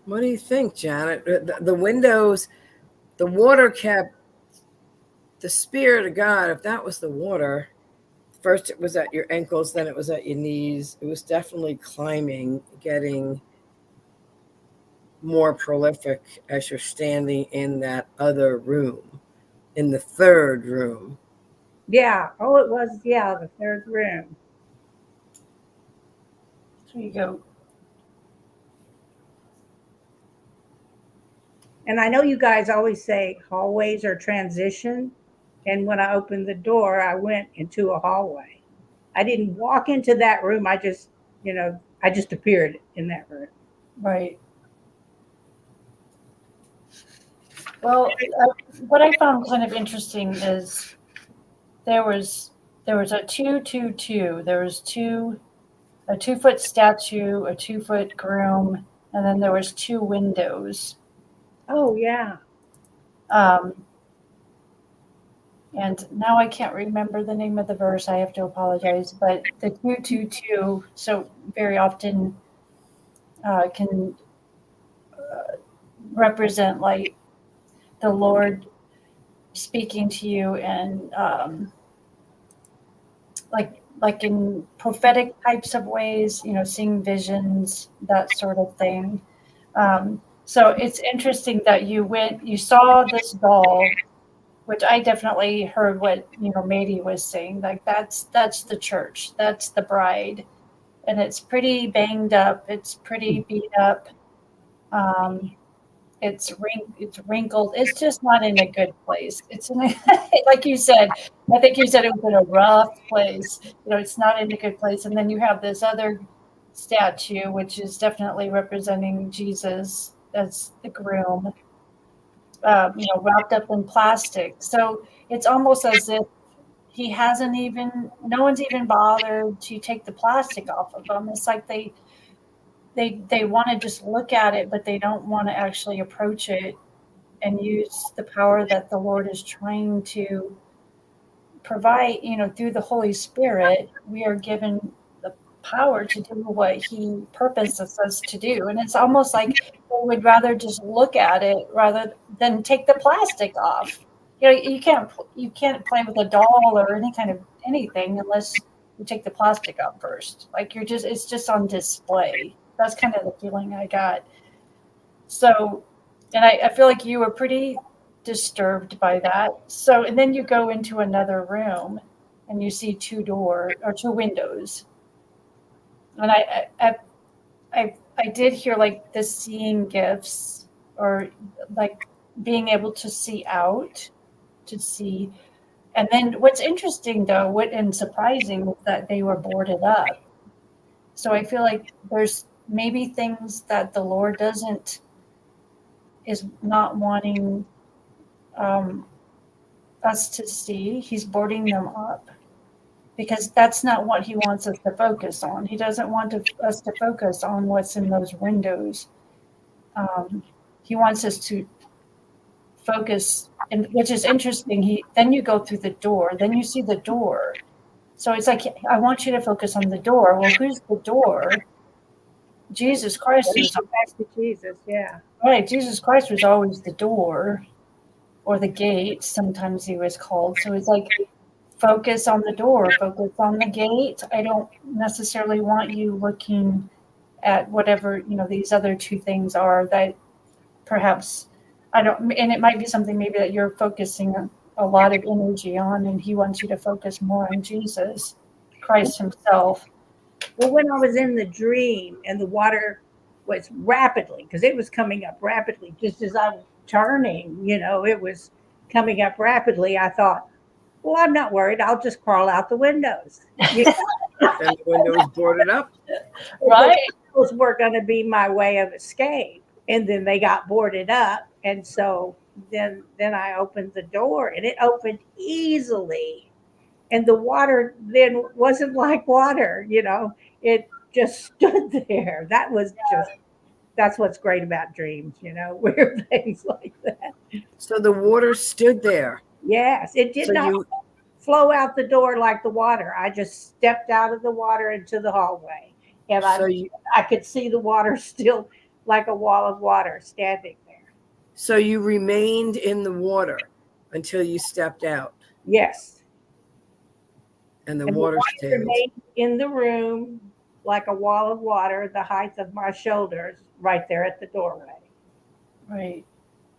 What do you think, Janet? The windows, the water kept the Spirit of God. If that was the water, first it was at your ankles, then it was at your knees. It was definitely climbing, getting more prolific as you're standing in that other room, in the third room. Yeah. Oh, it was, the third room. There you go. And I know you guys always say hallways are transition. And when I opened the door, I went into a hallway. I didn't walk into that room. I just appeared in that room. Right. Well, what I found kind of interesting is there was a 222. There was a 2-foot statue, a 2-foot groom, and then there was 2 windows. Oh, yeah. And now I can't remember the name of the verse. I have to apologize. But the 222, so very often can represent like the Lord speaking to you, and like in prophetic types of ways, seeing visions, that sort of thing. So it's interesting that you saw this doll, which I definitely heard what, Mady was saying. Like that's the church. That's the bride. And it's pretty banged up. It's pretty beat up. It's wrinkled. It's just not in a good place. It's in a, like you said, I think you said it was in a rough place. It's not in a good place. And then you have this other statue, which is definitely representing Jesus as the groom, wrapped up in plastic. So it's almost as if no one's even bothered to take the plastic off of them. It's like they want to just look at it, but they don't want to actually approach it and use the power that the Lord is trying to provide. Through the Holy Spirit, we are given the power to do what He purposes us to do. And it's almost like we would rather just look at it rather than take the plastic off. You can't play with a doll or any kind of anything unless you take the plastic off first. Like it's just on display. That's kind of the feeling I got. So, and I feel like you were pretty disturbed by that. So, and then you go into another room and you see two windows. And I did hear like the seeing gifts, or like being able to see out, to see. And then what's interesting though, and surprising, was that they were boarded up. So I feel like there's maybe things that the Lord is not wanting us to see. He's boarding them up because that's not what He wants us to focus on. He doesn't want us to focus on what's in those windows. He wants us to focus, and which is interesting. Then you go through the door, then you see the door. So it's like, I want you to focus on the door. Well, who's the door? Jesus Christ is back to Jesus, yeah. Right. Jesus Christ was always the door, or the gate. Sometimes He was called. So it's like, focus on the door, focus on the gate. I don't necessarily want you looking at whatever, these other two things are that perhaps and it might be something maybe that you're focusing a lot of energy on, and He wants you to focus more on Jesus Christ Himself. Well, when I was in the dream and the water was rapidly, because it was coming up rapidly, just as I was turning, it was coming up rapidly. I thought, well, I'm not worried. I'll just crawl out the windows. And the windows boarded up. Right. Those were going to be my way of escape. And then they got boarded up. And so then I opened the door, and it opened easily. And the water then wasn't like water, it just stood there. That's what's great about dreams, weird things like that. So the water stood there. Yes, it did not flow out the door like the water. I just stepped out of the water into the hallway, and I could see the water still like a wall of water standing there. So you remained in the water until you stepped out. Yes. And the water stayed remained in the room like a wall of water, the height of my shoulders, right there at the doorway. Right.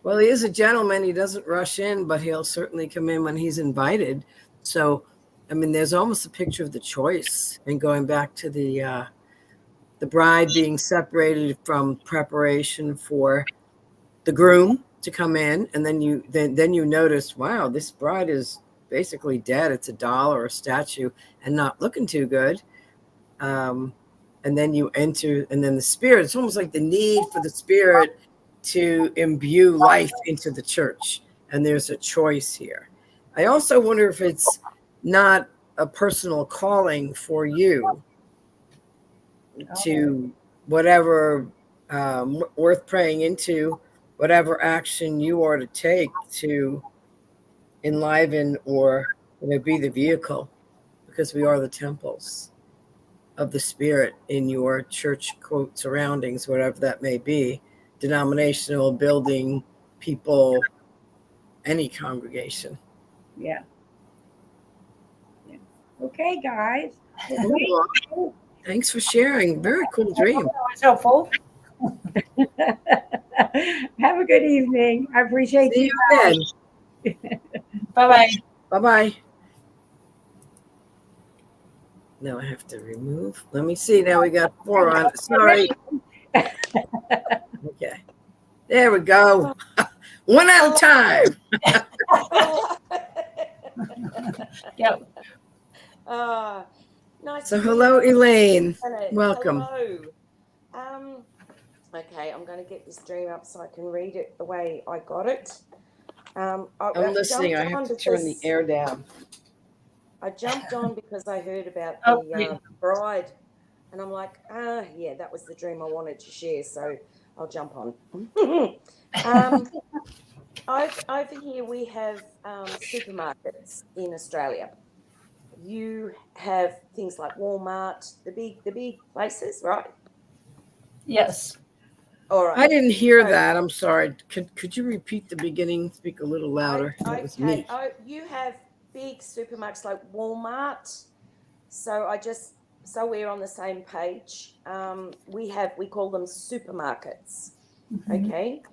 Well, he is a gentleman. He doesn't rush in, but he'll certainly come in when he's invited. So, there's almost a picture of the choice, and going back to the bride being separated from preparation for the groom to come in, and then you notice, wow, this bride is basically dead. It's a doll or a statue and not looking too good. And then you enter, and then the Spirit, it's almost like the need for the Spirit to imbue life into the church. And there's a choice here. I also wonder if it's not a personal calling for you to whatever worth praying into, whatever action you are to take to enliven or be the vehicle, because we are the temples of the Spirit in your church, quote, surroundings, whatever that may be, denominational, building, people, any congregation. Yeah. Okay, guys. Well, thanks for sharing. Very cool dream. That was helpful. Have a good evening. I appreciate See you. you again. Bye-bye. Bye-bye. Now I have to remove. Let me see. Now we got 4 on. Sorry. Okay. There we go. One at a time. Yep. Nice. So to hello, meet you. Elaine. Hello. Welcome. Hello. Okay, I'm going to get this dream up so I can read it the way I got it. I'm listening. I have to turn the air down. I jumped on because I heard about Oh, the bride, and I'm like, yeah, that was the dream I wanted to share, so I'll jump on. Over here we have supermarkets in Australia. You have things like Walmart, the big places, right? Yes. All right. I didn't hear that. I'm sorry. Could you repeat the beginning? Speak a little louder. That was me. You have big supermarkets like Walmart. So we're on the same page. We call them supermarkets. Mhm. Okay.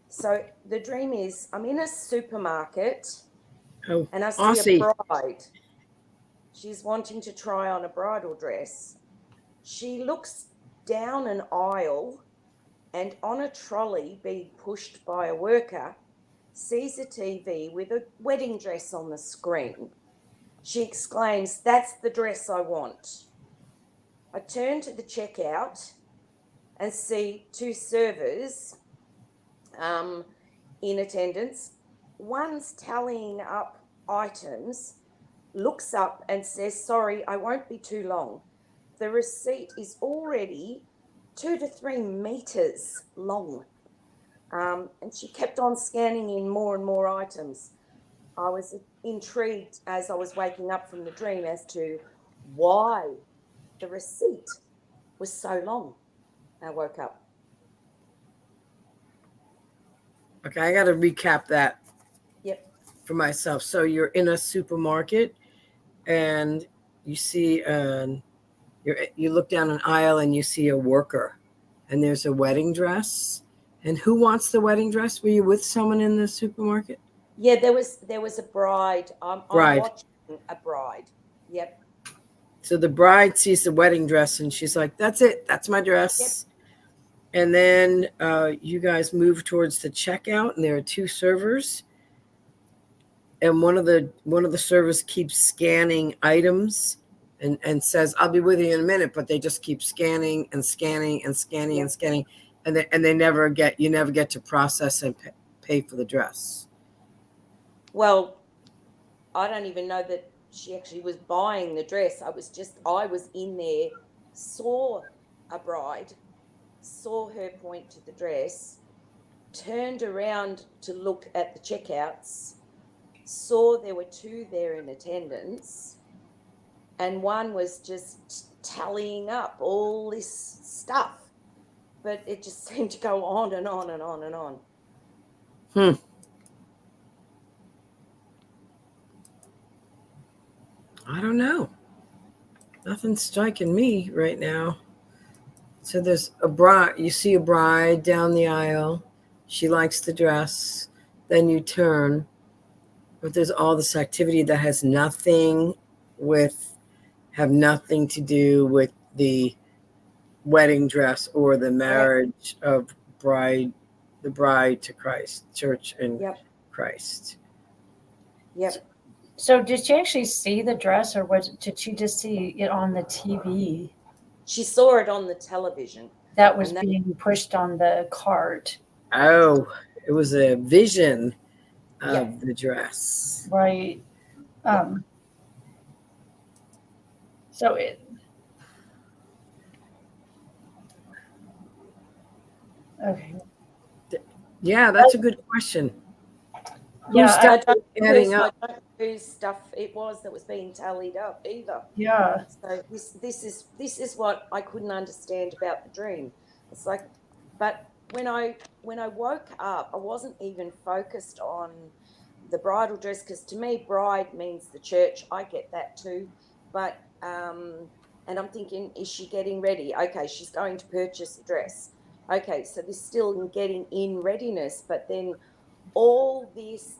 So the dream is I'm in a supermarket Oh, and I see Aussie. a bride. She's wanting to try on a bridal dress. She looks down an aisle and on a trolley being pushed by a worker, sees a TV with a wedding dress on the screen. She exclaims, "That's the dress I want." I turn to the checkout and see 2 servers in attendance. One's tallying up items, looks up and says, "Sorry, I won't be too long. The receipt is already 2 to 3 meters long." And she kept on scanning in more and more items. I was intrigued as I was waking up from the dream as to why the receipt was so long. I woke up. Okay, I got to recap that Yep. for myself. So you're in a supermarket and you see you look down an aisle and you see a worker and there's a wedding dress. And who wants the wedding dress? Were you with someone in the supermarket? Yeah, there was a bride. I'm watching a bride. Yep. So the bride sees the wedding dress and she's like, "That's it. That's my dress." Yep. And then you guys move towards the checkout and there are 2 servers. And one of the servers keeps scanning items and says, "I'll be with you in a minute," but they just keep scanning and scanning and scanning and scanning, and they never get to process and pay for the dress. Well, I don't even know that she actually was buying the dress. I was in there, saw a bride, saw her point to the dress, turned around to look at the checkouts, saw there were 2 there in attendance, and one was just tallying up all this stuff. But it just seemed to go on and on and on and on. I don't know. Nothing's striking me right now. So there's a bride. You see a bride down the aisle. She likes the dress. Then you turn, but there's all this activity that has nothing to do with the wedding dress or the marriage of the bride to Christ, church and Christ. Yep. So did she actually see the dress or did she just see it on the TV? She saw it on the television. That was being pushed on the cart. Oh, it was a vision of the dress. Right. So it. Okay. Yeah, that's a good question. Yeah, I don't know whose stuff it was that was being tallied up either. Yeah. So this is what I couldn't understand about the dream. It's like, but when I woke up, I wasn't even focused on the bridal dress, because to me, bride means the church. I get that too, but and I'm thinking, is she getting ready? Okay, she's going to purchase a dress. Okay, so there's still getting in readiness, but then all these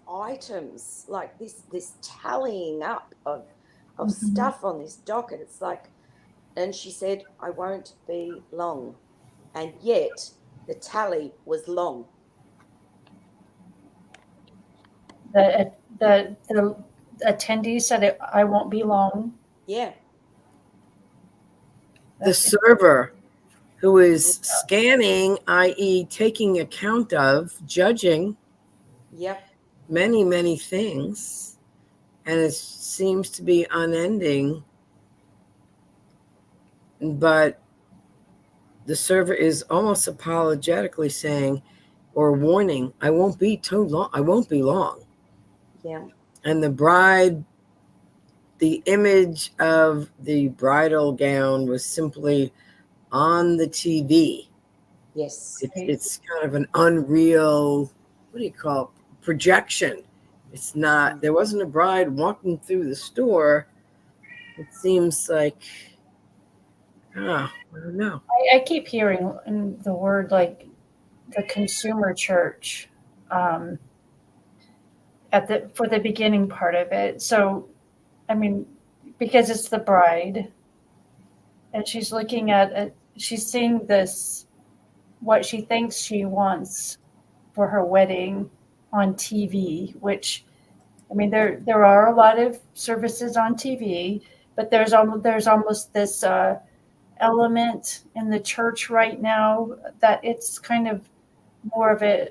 items, like this tallying up of stuff on this docket. It's like, and she said, I won't be long. And yet the tally was long. The attendee said I won't be long. Yeah. The server who is scanning, i.e., taking account of, judging Yep. many, many things, and it seems to be unending. But the server is almost apologetically saying or warning, I won't be too long. I won't be long. Yeah. And the bride, the image of the bridal gown was simply on the TV. Yes. It's kind of an unreal, what do you call it, projection. It's not, there wasn't a bride walking through the store. It seems like, I don't know. I keep hearing the word like the consumer church for the beginning part of it. So, I mean, because it's the bride and she's looking at it, she's seeing this, what she thinks she wants for her wedding on TV, which, I mean, there are a lot of services on TV, but there's almost this element in the church right now that it's kind of more of a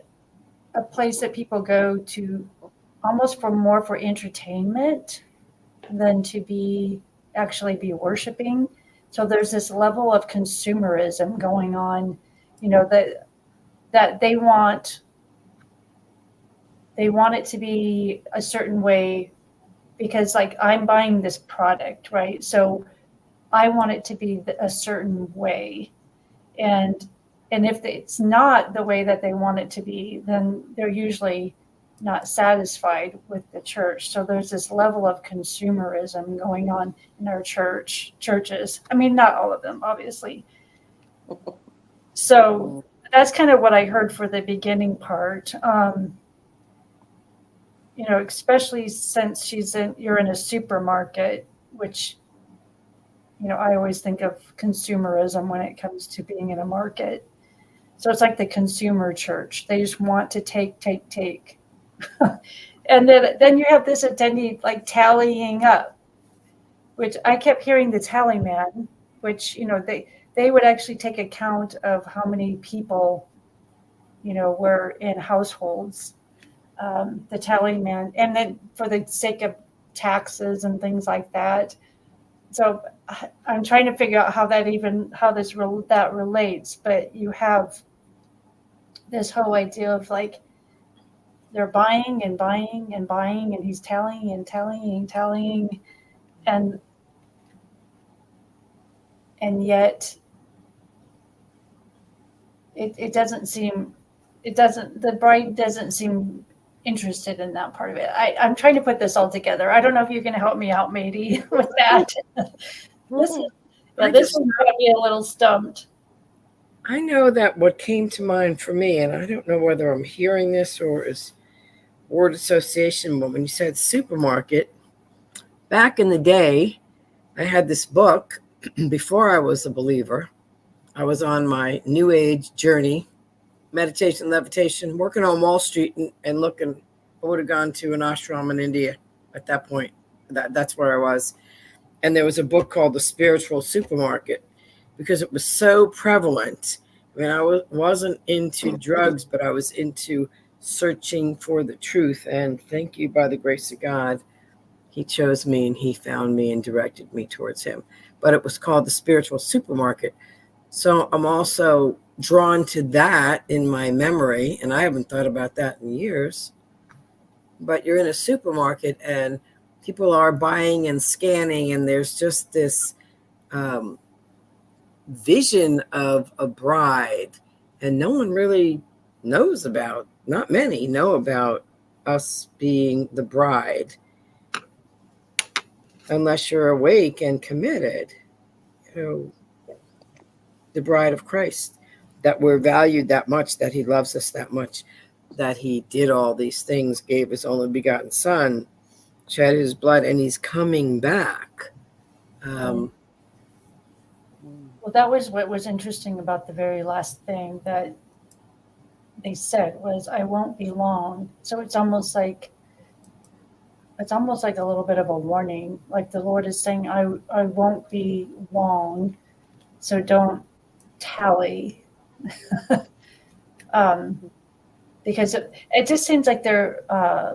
place that people go to almost for entertainment than to actually be worshiping. So there's this level of consumerism going on, you know, that they want it to be a certain way because, like, I'm buying this product, right? So I want it to be a certain way. And if it's not the way that they want it to be, then they're usually not satisfied with the church. So there's this level of consumerism going on in our churches. I mean, not all of them, obviously. So that's kind of what I heard for the beginning part. You know, especially since you're in a supermarket, which, you know, I always think of consumerism when it comes to being in a market. So it's like the consumer church. They just want to take. And then you have this attendee like tallying up, which I kept hearing the tally man, which, you know, they would actually take account of how many people, you know, were in households, the tally man, and then for the sake of taxes and things like that. So I'm trying to figure out how that relates, but you have this whole idea of like they're buying and buying and buying, and he's tallying and tallying and tallying, and yet the bride doesn't seem interested in that part of it. I'm trying to put this all together. I don't know if you can help me out, Mady, with that. This one got me a little stumped. I know that what came to mind for me, and I don't know whether I'm hearing this or is word association, but when you said supermarket, back in the day, I had this book before I was a believer. I was on my New Age journey, meditation, levitation, working on Wall Street and looking. I would have gone to an ashram in India at that point. That's where I was. And there was a book called The Spiritual Supermarket because it was so prevalent. I mean, I wasn't into drugs, but I was into searching for the truth. And thank you, by the grace of God, he chose me and he found me and directed me towards him. But it was called The Spiritual Supermarket. So I'm also drawn to that in my memory, and I haven't thought about that in years. But you're in a supermarket and people are buying and scanning, and there's just this vision of a bride, and no one really knows about, not many know about us being the bride unless you're awake and committed, you know, the bride of Christ, that we're valued that much, that he loves us that much. that he did all these things, gave his only begotten son, shed his blood, and he's coming back. Well, that was what was interesting about the very last thing that they said was, "I won't be long." So it's almost like a little bit of a warning. Like the Lord is saying, I won't be long, so don't tally." Because it just seems like they're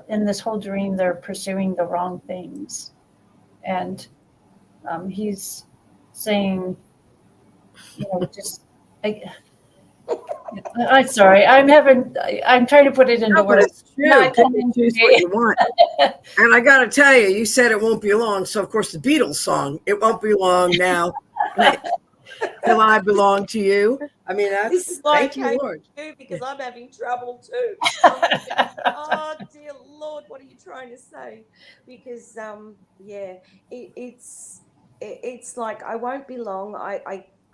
in this whole dream, they're pursuing the wrong things. And he's saying, just like, I'm sorry, I'm trying to put it into words. It's true. Choose what you want. And I got to tell you, you said it won't be long. So, of course, the Beatles song, "It Won't Be Long Now, Till I Belong to You." I mean, This is thank why I you, came Lord. to you, because I'm having trouble too. Oh dear Lord, what are you trying to say? Because it's like, I won't be long.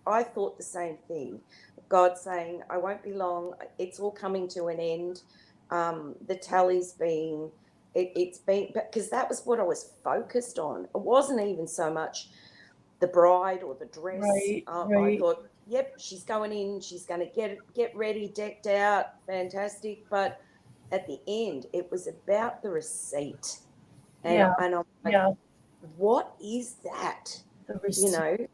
I thought the same thing. God saying, I won't be long. It's all coming to an end. The tally's been, it's been, because that was what I was focused on. It wasn't even so much the bride or the dress. Right. I thought, yep, she's going in, she's going to get ready, decked out, fantastic. But at the end, it was about the receipt. And I'm like, what is that? The receipt.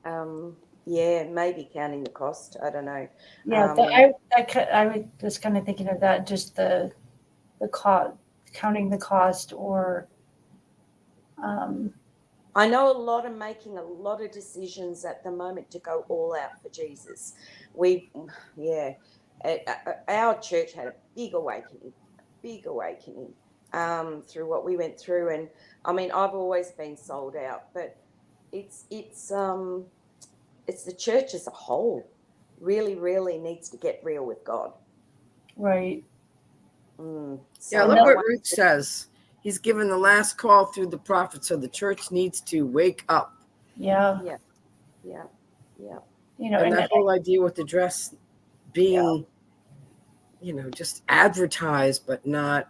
Maybe counting the cost. I don't know. Yeah, I was just kind of thinking of that, just the cost, counting the cost, or I know a lot are making a lot of decisions at the moment to go all out for Jesus. Our church had a big awakening through what we went through. And I mean, I've always been sold out, but it's the church as a whole really, really needs to get real with God. Right. Look what Ruth says. He's given the last call through the prophet, so the church needs to wake up. Yeah. And that whole idea with the dress being, just advertised, but not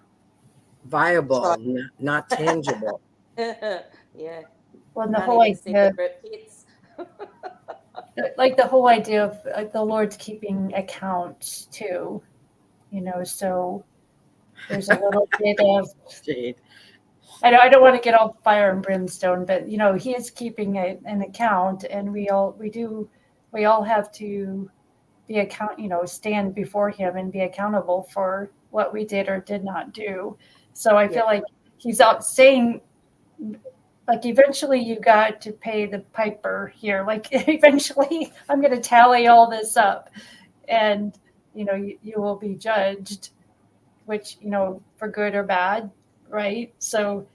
viable, not tangible. Yeah. Well, and the whole idea, like the whole idea of the Lord's keeping accounts too, so there's a little bit of, I don't want to get all fire and brimstone, but he is keeping an account, and we all have to be stand before him and be accountable for what we did or did not do. So I feel like he's out saying, like, eventually you got to pay the piper here. Like, eventually I'm going to tally all this up, and you will be judged, which for good or bad, right? So,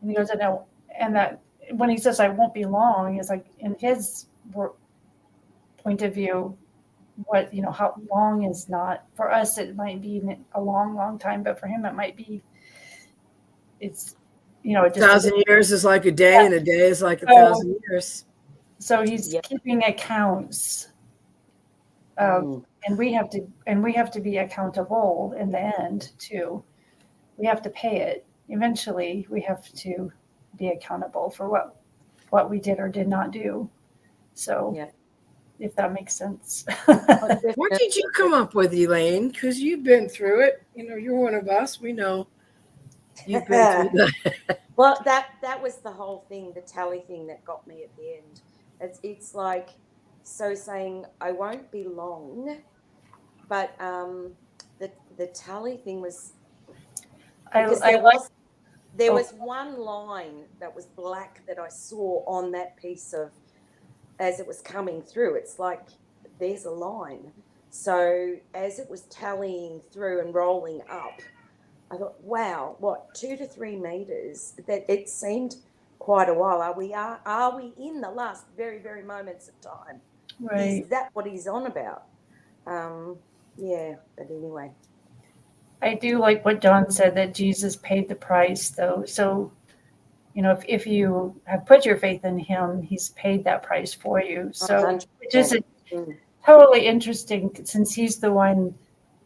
and he goes, and that when he says, "I won't be long," is like, in his point of view, what how long is not, for us it might be a long time, but for him it might be, it's just 1,000 years is like a day, and a day is like 1,000 years. So he's keeping accounts, and we have to be accountable in the end too. We have to pay it. Eventually we have to be accountable for what we did or did not do. So if that makes sense. What did you come up with, Elaine? Because you've been through it. You're one of us. We know you've been through that. Well, that was the whole thing, the tally thing that got me at the end. It's like, so saying, I won't be long, but the tally thing was, because there was one line that was black that I saw on that piece of, as it was coming through. It's like, there's a line. So as it was tallying through and rolling up, I thought, wow, 2 to 3 meters? That it seemed quite a while. Are we in the last very, very moments of time? Right. Is that what he's on about? But anyway. I do like what Don said, that Jesus paid the price, though. So, if you have put your faith in him, he's paid that price for you. So, 100%. which is totally interesting, since he's the one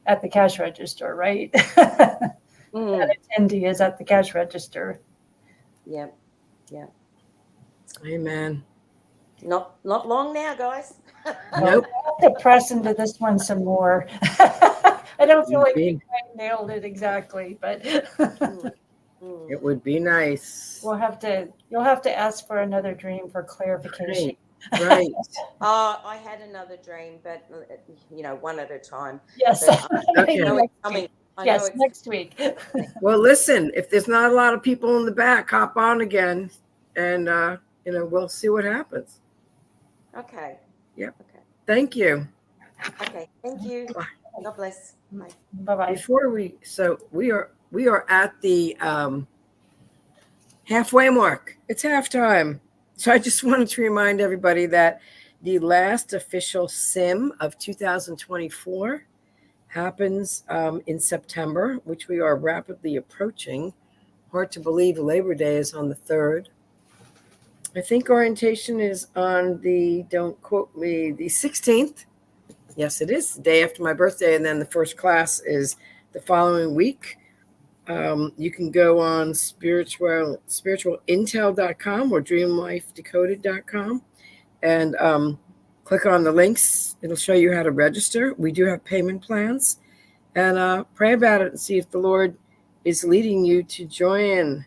at the cash register, right? Mm. That attendee is at the cash register. Yep. Amen. Not long now, guys. Nope. I'll have to press into this one some more. I don't feel like Indeed. I nailed it exactly, but Mm. It would be nice. you'll have to ask for another dream for clarification. Right. I had another dream, but one at a time. Yes. But, Okay. I know it's coming. I know Yes, it's next week. Well, listen, if there's not a lot of people in the back, hop on again and, we'll see what happens. okay. Yep. Okay. Thank you. Okay. Thank you. God bless. Bye. Bye-bye. We are at the halfway mark. It's halftime. So I just wanted to remind everybody that the last official sim of 2024 happens in September, which we are rapidly approaching. Hard to believe Labor Day is on the 3rd. I think orientation is on don't quote me, the 16th. Yes, it is the day after my birthday. And then the first class is the following week. You can go on spiritualintel.com or dreamlifedecoded.com and click on the links. It'll show you how to register. We do have payment plans, and pray about it and see if the Lord is leading you to join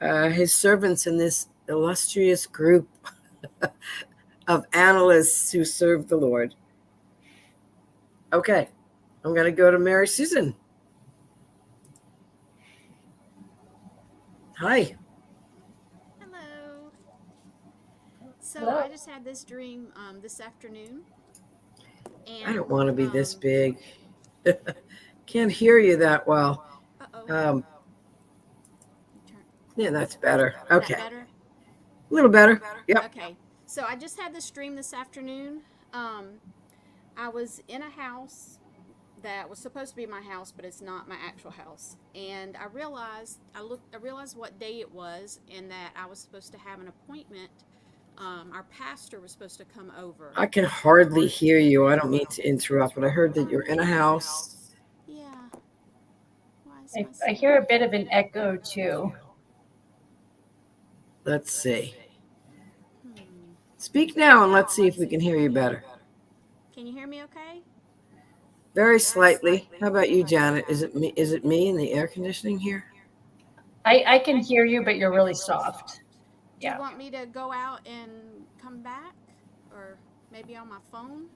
his servants in this illustrious group of analysts who serve the Lord. Okay, I'm going to go to Mary Susan. Hi. Hello. So Hello. I just had this dream this afternoon. And I don't want to be this big. Can't hear you that well. Uh-oh. Yeah, that's better. Is Okay. that better? A little better. Yep. Okay. So I just had this dream this afternoon. I was in a house that was supposed to be my house, but it's not my actual house. And I realized what day it was, and that I was supposed to have an appointment. Our pastor was supposed to come over. I can hardly hear you. I don't mean to interrupt, but I heard that you're in a house. Yeah. Why is I hear a bit of an echo too. Let's see. Speak now and let's see if we can hear you better. Can you hear me okay? Very slightly. How about you, Janet? Is it me in the air conditioning here? I can hear you, but you're really soft. Do Yeah. you want me to go out and come back? Or maybe on my phone?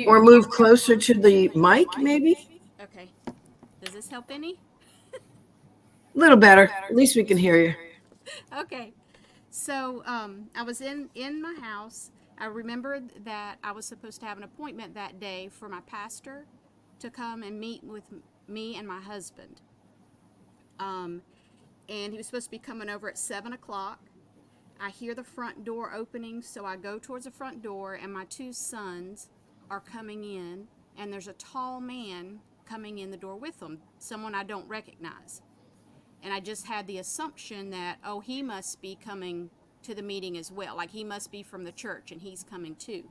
Or move closer to the mic, maybe? Okay. Does this help any? A little better. At least we can hear you. Okay. So I was in my house. I remembered that I was supposed to have an appointment that day for my pastor to come and meet with me and my husband. And he was supposed to be coming over at 7 o'clock. I hear the front door opening, so I go towards the front door, and my two sons are coming in, and there's a tall man coming in the door with them, someone I don't recognize. And I just had the assumption that, oh, he must be coming to the meeting as well. Like, he must be from the church, and he's coming too.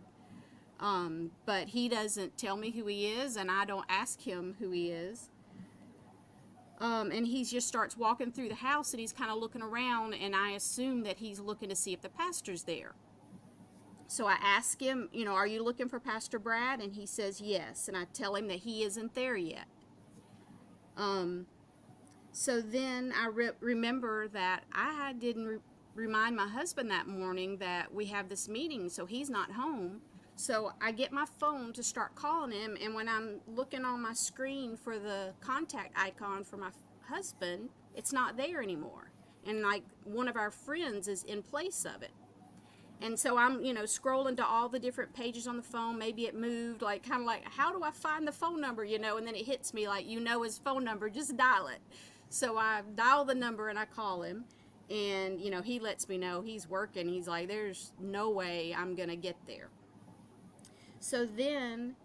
But he doesn't tell me who he is, and I don't ask him who he is. And he just starts walking through the house, and he's kind of looking around, and I assume that he's looking to see if the pastor's there. So I ask him, are you looking for Pastor Brad? And he says yes, and I tell him that he isn't there yet. So then I remember that I didn't remind my husband that morning that we have this meeting, so he's not home. So I get my phone to start calling him, and when I'm looking on my screen for the contact icon for my husband, it's not there anymore. And like one of our friends is in place of it. And so I'm, scrolling to all the different pages on the phone. Maybe it moved, like kind of like, how do I find the phone number, and then it hits me like, his phone number, just dial it. So I dial the number and I call him, and, he lets me know he's working. He's like, there's no way I'm going to get there. So then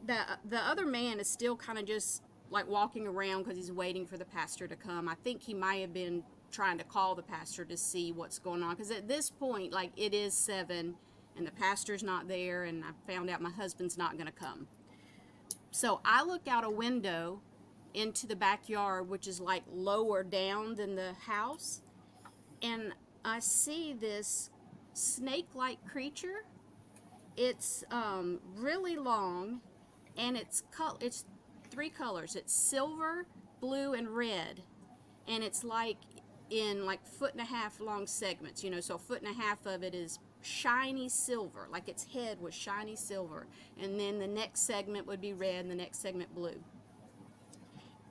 the other man is still kind of just like walking around because he's waiting for the pastor to come. I think he might have been trying to call the pastor to see what's going on, because at this point, like, it is 7 and the pastor's not there, and I found out my husband's not going to come. So I look out a window into the backyard, which is like lower down than the house, and I see this snake-like creature. It's really long, and it's three colors. It's silver, blue, and red, and it's like in like 1.5 foot long segments. So a 1.5 foot of it is shiny silver, like its head was shiny silver, and then the next segment would be red, and the next segment blue.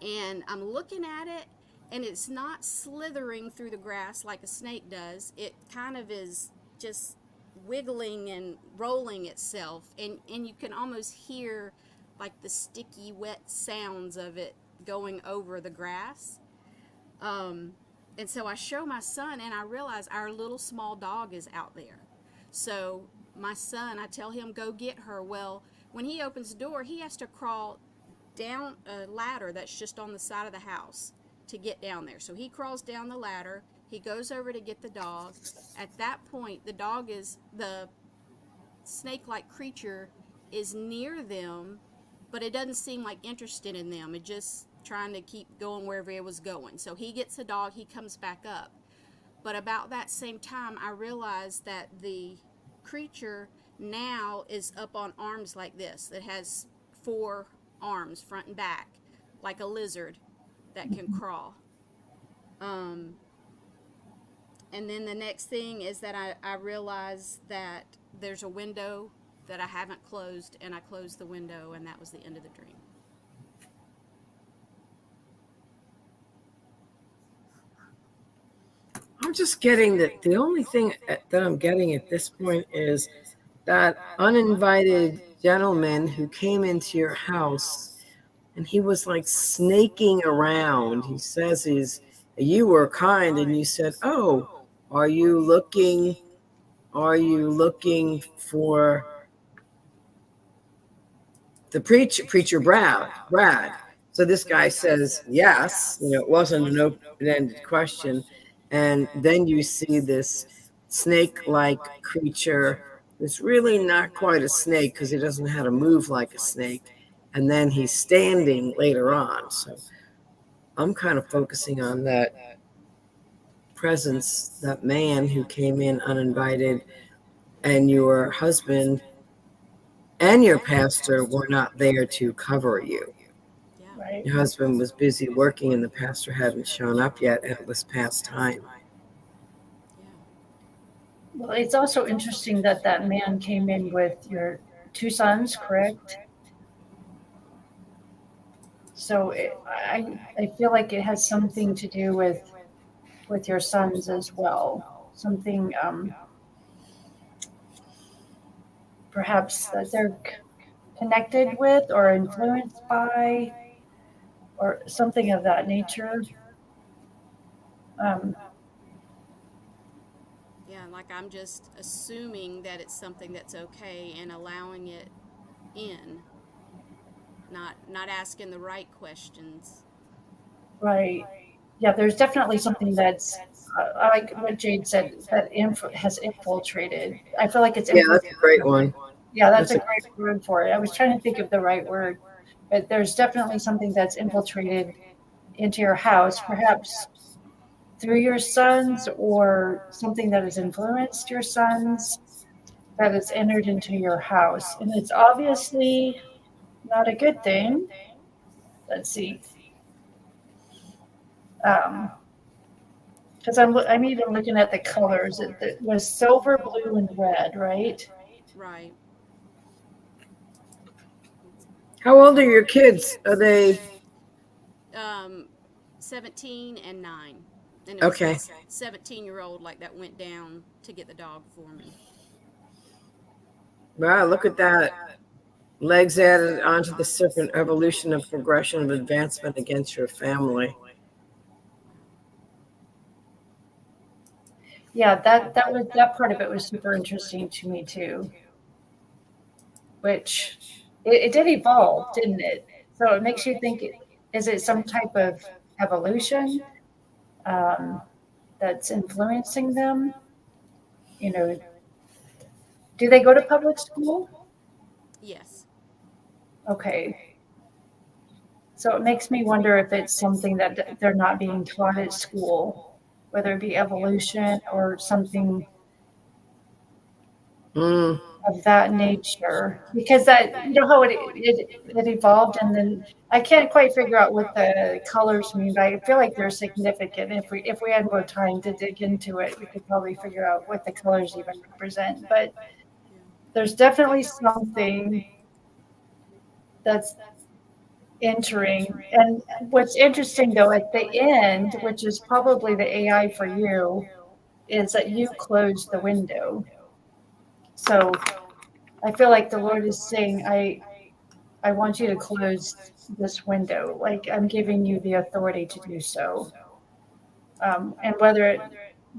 And I'm looking at it, and it's not slithering through the grass like a snake does. It kind of is just wiggling and rolling itself, and you can almost hear like the sticky wet sounds of it going over the grass. And so I show my son, and I realize our little small dog is out there. So my son, I tell him, go get her. Well, when he opens the door, he has to crawl down a ladder that's just on the side of the house to get down there. So he crawls down the ladder. He goes over to get the dog. At that point, the snake-like creature is near them, but it doesn't seem like interested in them. It just trying to keep going wherever it was going. So he gets the dog, he comes back up. But about that same time, I realized that the creature now is up on arms like this. It has 4 arms, front and back, like a lizard that can crawl. And then the next thing is that I realized that there's a window that I haven't closed, and I closed the window, and that was the end of the dream. I'm just getting that the only thing that I'm getting at this point is that uninvited gentleman who came into your house, and he was like snaking around. He says you were kind, and you said, "Oh, are you looking for the preacher Brad?" So this guy says yes. It wasn't an open-ended question. And then you see this snake-like creature. It's really not quite a snake because he doesn't know how to move like a snake. And then he's standing later on. So I'm kind of focusing on that presence, that man who came in uninvited, and your husband and your pastor were not there to cover you. Right. Your husband was busy working, and the pastor hadn't shown up yet, and it was past time. Well, it's also interesting that man came in with your 2 sons, correct? So I feel like it has something to do with your sons as well. Something perhaps that they're connected with or influenced by, or something of that nature. Like I'm just assuming that it's something that's okay and allowing it in, not asking the right questions. Right. Yeah, there's definitely something that's, I like what Jade said, that has infiltrated. I feel like it's infiltrated. Yeah, that's a great one. Yeah, that's a great word for it. I was trying to think of the right word, but there's definitely something that's infiltrated into your house, perhaps through your sons, or something that has influenced your sons, that has entered into your house. And it's obviously not a good thing. Let's see. Because I'm even looking at the colors. It was silver, blue, and red, right? Right. How old are your kids? Are they 17 and 9? And okay. 17-year-old like that went down to get the dog for me. Wow, look at that. Legs added onto the serpent, evolution of progression of advancement against your family. Yeah, that part of it was super interesting to me too. Which it did evolve, didn't it? So it makes you think, is it some type of evolution that's influencing them? Do they go to public school? Yes. Okay. So it makes me wonder if it's something that they're not being taught at school, whether it be evolution or something Mm. of that nature. Because that, you know how it evolved, and then I can't quite figure out what the colors mean, but I feel like they're significant. If we had more time to dig into it, we could probably figure out what the colors even represent. But there's definitely something that's entering. And what's interesting though, at the end, which is probably the AI for you, is that you close the window. So I feel like the Lord is saying, I want you to close this window. Like I'm giving you the authority to do so. And whether it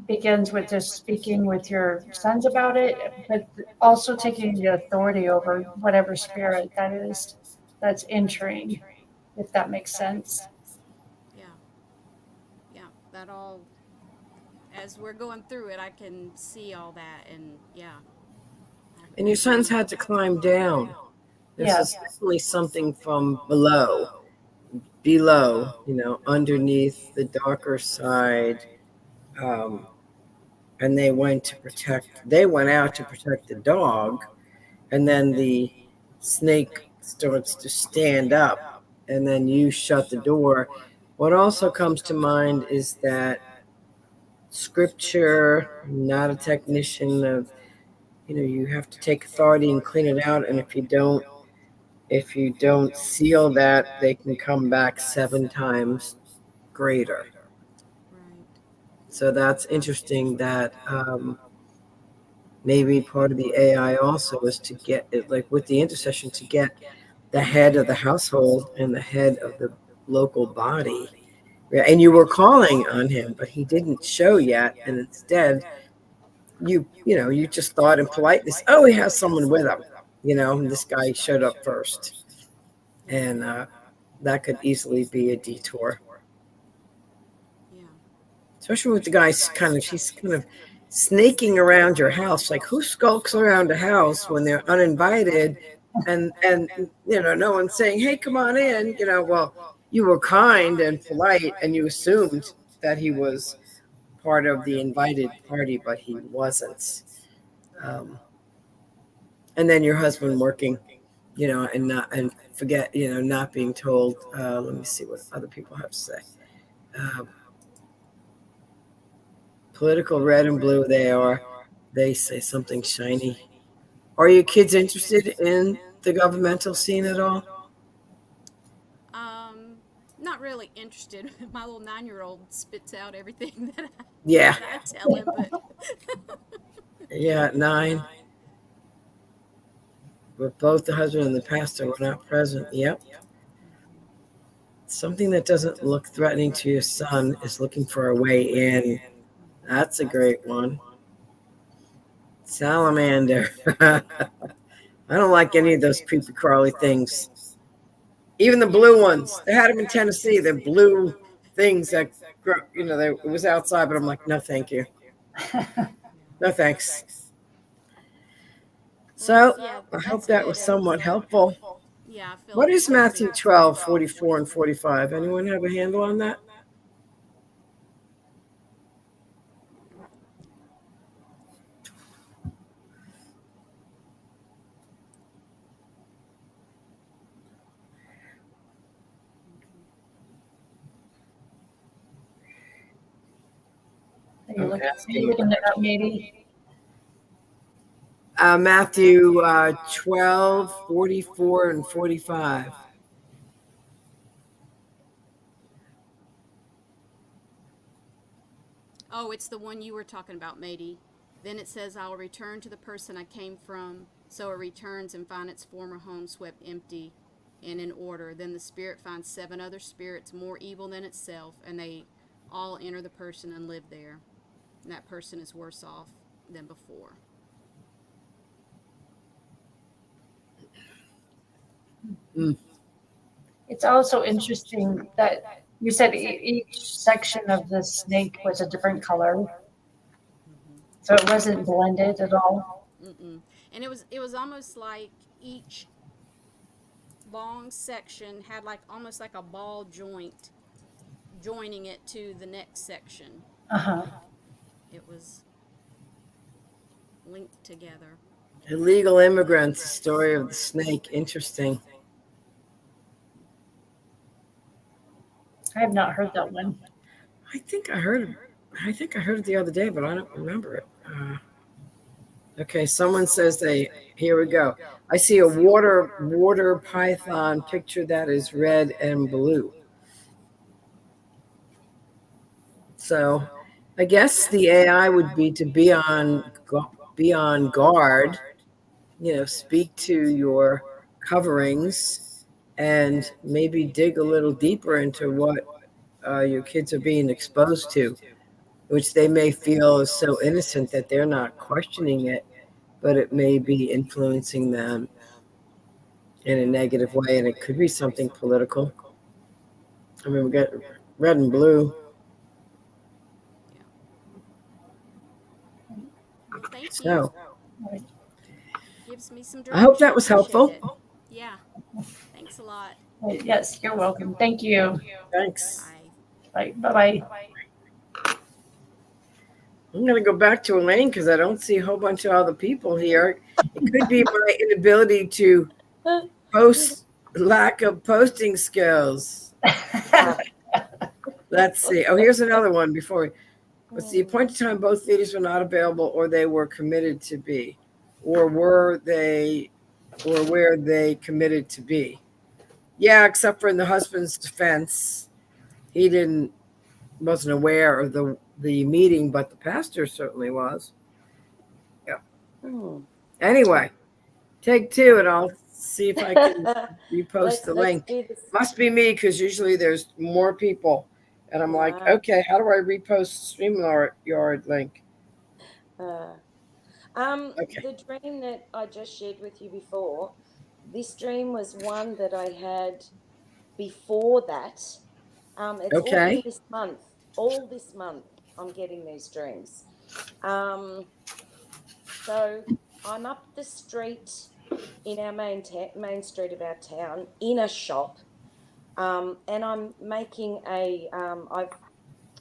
begins with just speaking with your sons about it, but also taking the authority over whatever spirit that is that's entering, if that makes sense. Yeah. Yeah. That all, as we're going through it, I can see all that. And yeah. And your sons had to climb down. This Yeah. is definitely something from below, you know, underneath the darker side. And they went out to protect the dog. And then the snake starts to stand up, and then you shut the door. What also comes to mind is that scripture, not a technician of, you know, you have to take authority and clean it out. And if you don't seal that, they can come back 7 times greater. Right. So that's interesting that maybe part of the AI also is to get it, like with the intercession, to get the head of the household and the head of the local body. Yeah, and you were calling on him, but he didn't show yet. And instead, you just thought in politeness, oh, he has someone with him, and this guy showed up first. And that could easily be a detour. Yeah. Especially with the guys he's kind of snaking around your house. Like, who skulks around a house when they're uninvited and no one's saying, hey, come on in, well, you were kind and polite and you assumed that he was part of the invited party, but he wasn't. And then your husband working, and forget, not being told. Let me see what other people have to say. Political red and blue, they say something shiny. Are your kids interested in the governmental scene at all? Not really interested. My little 9-year-old spits out everything that Yeah. I tell him, but Yeah, 9. But both the husband and the pastor were not present. Yep. Something that doesn't look threatening to your son is looking for a way in. That's a great one. Salamander. I don't like any of those creepy crawly things. Even the blue ones. They had them in Tennessee. The blue things that, it was outside, but I'm like, no, thank you. No, thanks. So yeah, I hope that's that good. was somewhat helpful. Yeah, I feel What like is Matthew 12, 44, and 45? Anyone have a handle on that? Are you looking it up, maybe? Matthew 12, 44, and 45. Oh, it's the one you were talking about, matey. Then it says, I'll return to the person I came from. So it returns and finds its former home swept empty and in order. Then the spirit finds 7 other spirits more evil than itself, and they all enter the person and live there. And that person is worse off than before. It's also interesting that you said each section of the snake was a different color, so it wasn't blended at all. Mm-mm. And it was almost like each long section had like almost like a ball joint joining it to the next section. Uh-huh. It was linked together. Illegal immigrants, story of the snake. Interesting. I have not heard that one. I think I heard it the other day, but I don't remember it. Okay, someone says here we go. I see a water python picture that is red and blue. So I guess the AI would be to be on guard, speak to your coverings and maybe dig a little deeper into what your kids are being exposed to, which they may feel is so innocent that they're not questioning it, but it may be influencing them in a negative way, and it could be something political. I mean, we got red and blue. Thank you. So Gives me some I hope that direction. was Appreciate helpful. it. Yeah. Thanks a lot. Yes, you're welcome. Thank you. Thanks. Bye. Bye. I'm going to go back to Elaine because I don't see a whole bunch of other people here. It could be my inability to post, lack of posting skills. Let's see. Oh, here's another one before. What's the appointed time both leaders were not available or they were committed to be? Or were they, or where they committed to be? Yeah, except for in the husband's defense. He wasn't aware of the meeting, but the pastor certainly was. Yeah. Anyway, take two, and I'll see if I can repost the link. Must be me because usually there's more people, and I'm like, okay, how do I repost StreamYard link? Okay. The dream that I just shared with you before, this dream was one that I had before that. It's okay. All this month, I'm getting these dreams. So I'm up the street in our main street of our town in a shop, and I'm making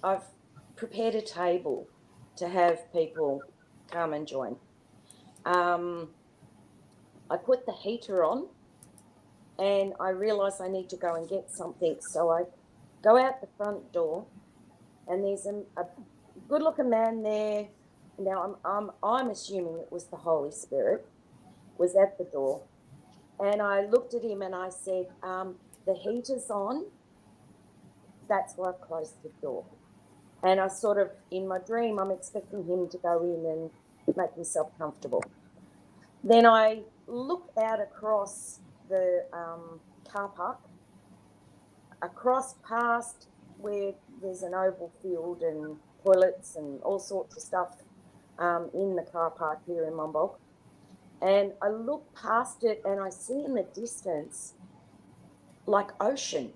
I've prepared a table to have people come and join. I put the heater on, and I realize I need to go and get something, so I go out the front door, and there's a good-looking man there. Now I'm assuming it was the Holy Spirit was at the door, and I looked at him and I said, "The heater's on. That's why I've closed the door." And I sort of, in my dream, I'm expecting him to go in and make himself comfortable. Then I look out across the car park, across past where there's an oval field and toilets and all sorts of stuff in the car park here in Monbulk. And I look past it and I see in the distance like ocean,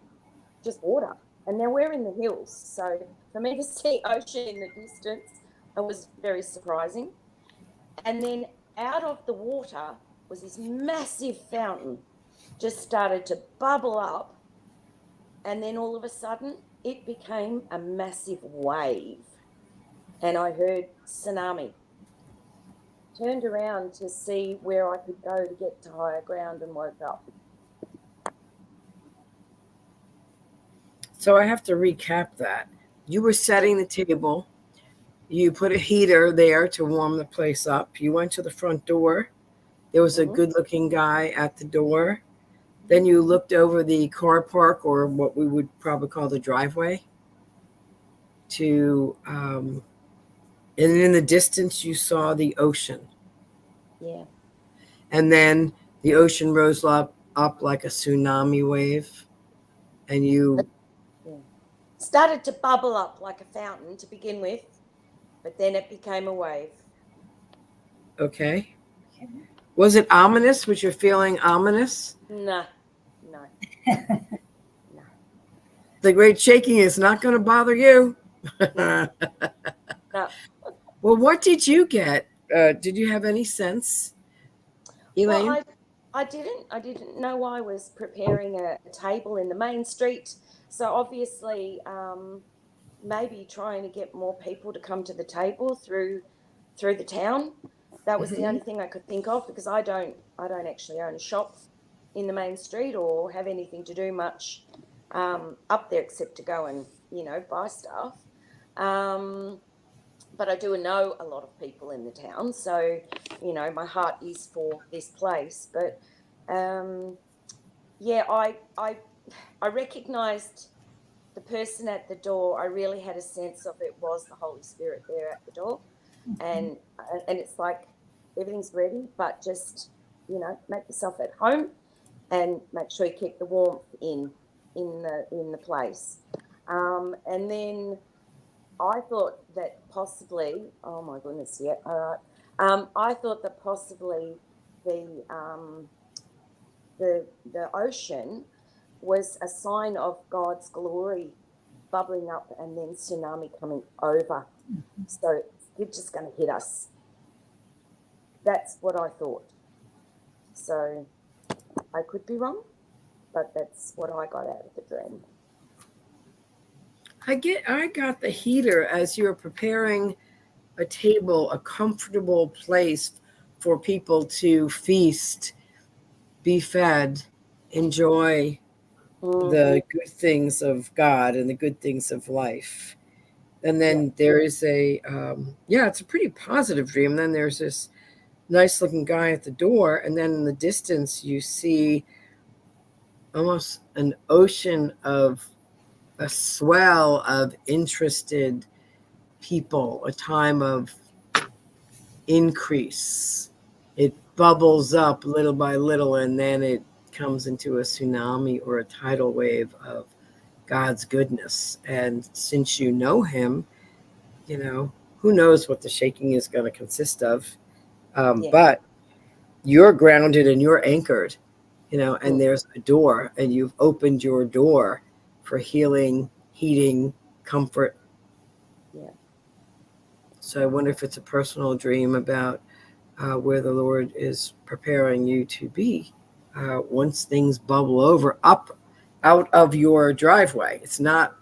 just water. And now we're in the hills, so for me to see ocean in the distance, it was very surprising. And then out of the water was this massive fountain, just started to bubble up, and then all of a sudden it became a massive wave, and I heard tsunami. Turned around to see where I could go to get to higher ground and woke up. So I have to recap that. You were setting the table. You put a heater there to warm the place up. You went to the front door. There was a good-looking guy at the door. Then you looked over the car park, or what we would probably call the driveway, and in the distance you saw the ocean. Yeah. And then the ocean rose up like a tsunami wave, and you started to bubble up like a fountain to begin with, but then it became a wave. Okay. Was it ominous? Was you feeling ominous? No. The great shaking is not going to bother you. No. Well, what did you get? Did you have any sense, Elaine? Well, I didn't know I was preparing a table in the main street. So obviously, maybe trying to get more people to come to the table through the town. That was the Mhm. only thing I could think of, because I don't actually own a shop in the main street or have anything to do much up there except to go and buy stuff. Um, but I do know a lot of people in the town, so my heart is for this place. But yeah, I recognised the person at the door. I really had a sense of it was the Holy Spirit there at the door, and it's like everything's ready, but just make yourself at home and make sure you keep the warmth in the place. And then I thought that possibly, oh my goodness, yeah, all right. I thought that possibly the the ocean was a sign of God's glory bubbling up and then tsunami coming over. So it's just going to hit us. That's what I thought. So I could be wrong, but that's what I got out of the dream. I got the heater as you were preparing a table, a comfortable place for people to feast, be fed, enjoy the good things of God and the good things of life. And then there is it's a pretty positive dream. Then there's this nice looking guy at the door. And then in the distance, you see almost an ocean of a swell of interested people, a time of increase. It bubbles up little by little, and then it comes into a tsunami or a tidal wave of God's goodness. And since you know him, who knows what the shaking is going to consist of. But you're grounded and you're anchored, and there's a door, and you've opened your door for healing, heating, comfort. Yeah. So I wonder if it's a personal dream about where the Lord is preparing you to be once things bubble over up out of your driveway. It's not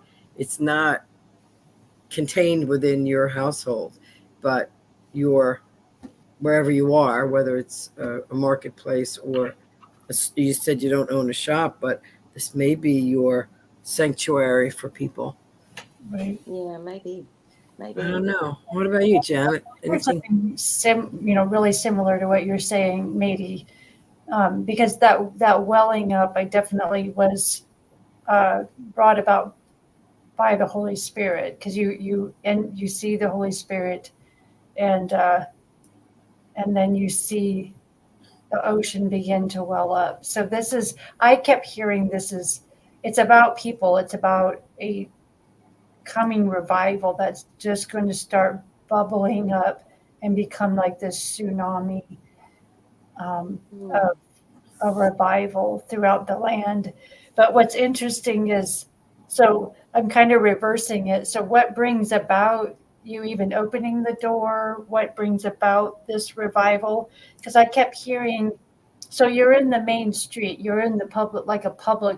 contained within your household, but your wherever you are, whether it's a marketplace or you said you don't own a shop, but this may be your sanctuary for people. Right. Yeah, maybe. I don't know. What about you, Janet? Anything? Really similar to what you're saying, Mady, because that welling up, I definitely was brought about by the Holy Spirit, because you see the Holy Spirit, and then you see the ocean begin to well up. So I kept hearing it's about people. It's about a coming revival that's just going to start bubbling up and become like this tsunami of a revival throughout the land. But what's interesting is, so I'm kind of reversing it. So what brings about you even opening the door? What brings about this revival? Because I kept hearing, so you're in the main street, you're in the public, like a public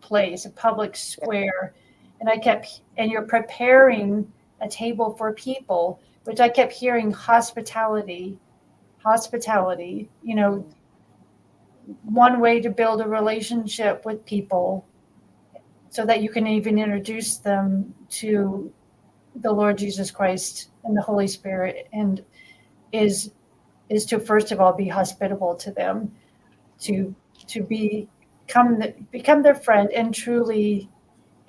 place, a public square. And you're preparing a table for people, which I kept hearing hospitality, one way to build a relationship with people so that you can even introduce them to the Lord Jesus Christ and the Holy Spirit, and is to first of all be hospitable to them, to become their friend and truly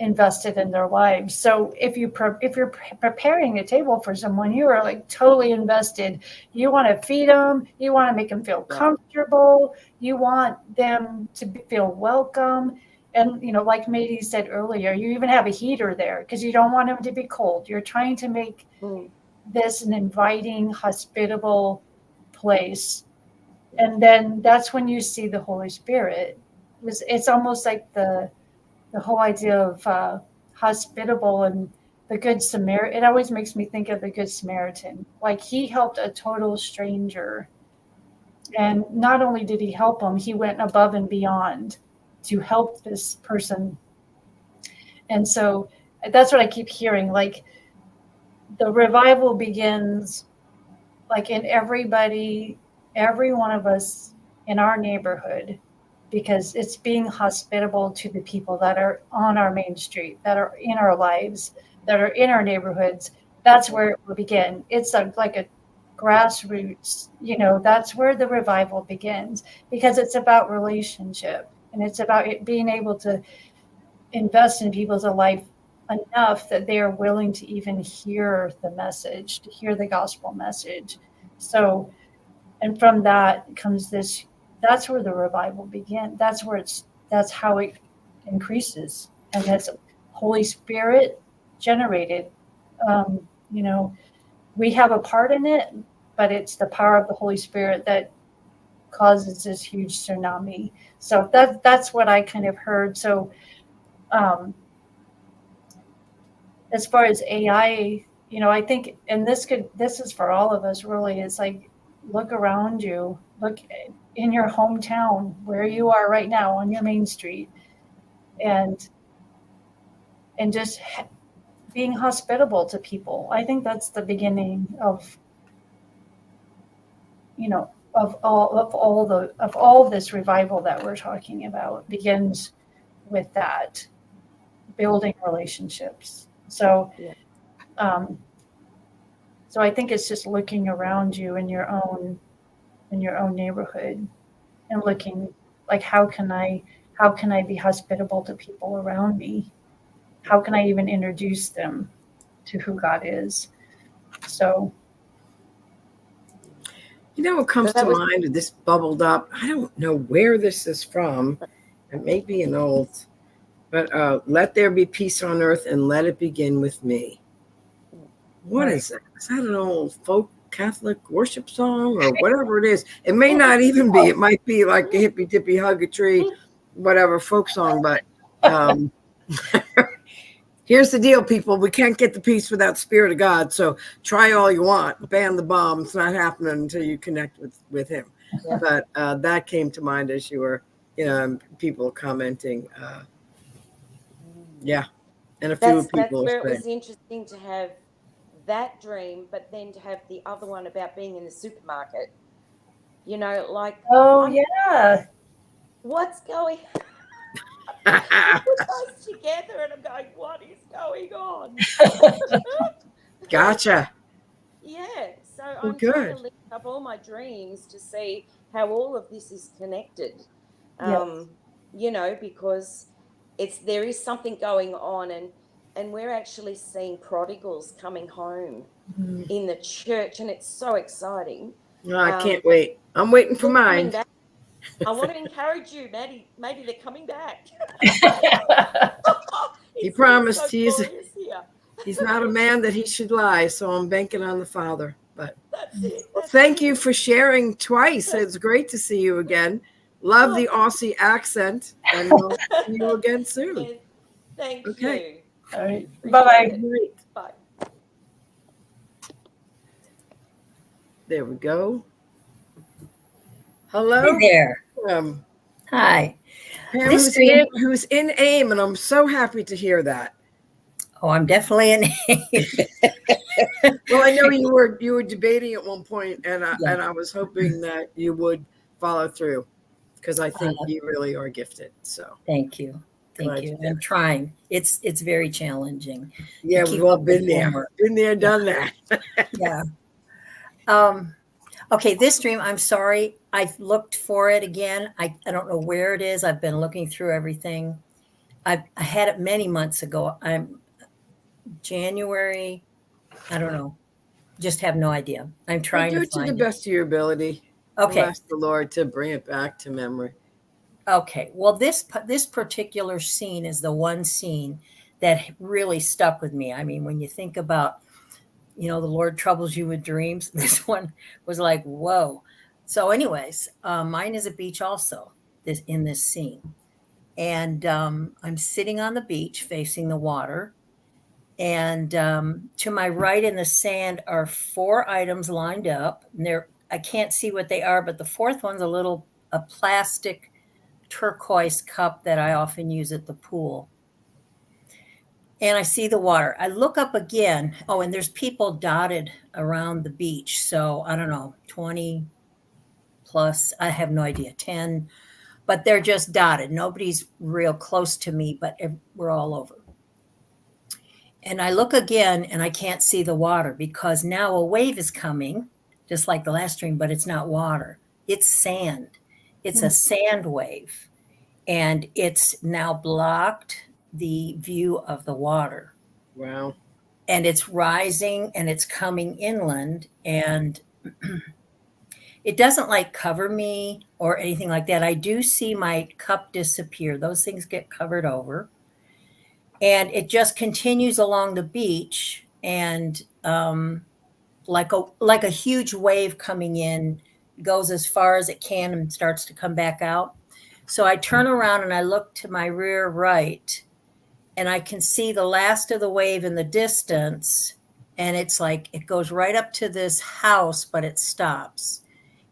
invested in their lives. So if you're preparing a table for someone, you are like totally invested. You want to feed them. You want to make them feel comfortable. You want them to feel welcome. And, like Mady said earlier, you even have a heater there because you don't want them to be cold. You're trying to make this an inviting, hospitable place. And then that's when you see the Holy Spirit. It's almost like the whole idea of hospitable and the Good Samaritan. It always makes me think of the Good Samaritan. Like, he helped a total stranger And not only did he help them, he went above and beyond to help this person. And so that's what I keep hearing. Like the revival begins like in every one of us in our neighborhood, because it's being hospitable to the people that are on our main street, that are in our lives, that are in our neighborhoods. That's where it will begin. It's like a grassroots, that's where the revival begins, because it's about relationship, and it's about it being able to invest in people's life enough that they are willing to even hear the message, to hear the gospel message. So, and from that comes this, that's where the revival begins. That's how it increases. And that's Holy Spirit generated. We have a part in it, but it's the power of the Holy Spirit that causes this huge tsunami. So that's what I kind of heard. So, as far as AI, I think, and this is for all of us really, it's like, look around you, look in your hometown where you are right now on your main street, and just being hospitable to people. I think that's the beginning of, of all this revival that we're talking about begins with that, building relationships. So, so I think it's just looking around you in your own neighborhood, and looking like, how can I be hospitable to people around me? How can I even introduce them to who God is? So, what comes to mind, this bubbled up. I don't know where this is from. It may be an old, but let there be peace on earth and let it begin with me. What is that? Is that an old folk Catholic worship song or whatever it is? It may not even be. It might be like a hippy dippy hug a tree, whatever folk song. But here's the deal, people. We can't get the peace without the Spirit of God. So try all you want. Ban the bomb. It's not happening until you connect with him. Yeah. But that came to mind as you were, people commenting. Yeah. And a few people. That's where it was interesting to have that dream, but then to have the other one about being in the supermarket. Yeah. What's going on? Put those together and I'm going, what is going on? Gotcha. Yeah. So I'm trying to link up all my dreams to see how all of this is connected. Because there is something going on, and we're actually seeing prodigals coming home in the church, and it's so exciting. I can't wait. I'm waiting for mine. I want to encourage you, Maddie. Maybe they're coming back. He promised he's not a man that he should lie, so I'm banking on the Father. But thank you for sharing twice. It's great to see you again. Love the Aussie accent, and we'll see you again soon. Yeah, thank you. All right. Bye-bye. Bye. There we go. Hello. Hey there. Hi. Pam, who's in AIM, and I'm so happy to hear that. Oh, I'm definitely in AIM. Well, I know you were debating at one point, and I was hoping that you would follow through, because I think you really are gifted. So thank you. I'm trying. It's very challenging. Yeah, we've all been there, done that. Yeah. Okay, this dream, I'm sorry. I've looked for it again. I don't know where it is. I've been looking through everything. I had it many months ago. I'm January. I don't know. Just have no idea. I'm trying to find it to the best of your ability. Okay. Ask the Lord to bring it back to memory. Okay. Well, this particular scene is the one scene that really stuck with me. I mean, when you think about, the Lord troubles you with dreams, this one was like, whoa. So anyways, mine is a beach also in this scene. And I'm sitting on the beach facing the water. And to my right in the sand are 4 items lined up. And they're I can't see what they are, but the fourth one's a plastic turquoise cup that I often use at the pool. And I see the water. I look up again. Oh, and there's people dotted around the beach. So I don't know, 20 plus, I have no idea, 10, but they're just dotted. Nobody's real close to me, but we're all over. And I look again and I can't see the water because now a wave is coming, just like the last stream, but it's not water. It's sand. It's a sand wave. And it's now blocked the view of the water. Wow. And it's rising and it's coming inland. And it doesn't like cover me or anything like that. I do see my cup disappear. Those things get covered over. And it just continues along the beach, and like a huge wave coming in, goes as far as it can and starts to come back out. So I turn around and I look to my rear right, and I can see the last of the wave in the distance. And it's like it goes right up to this house, but it stops.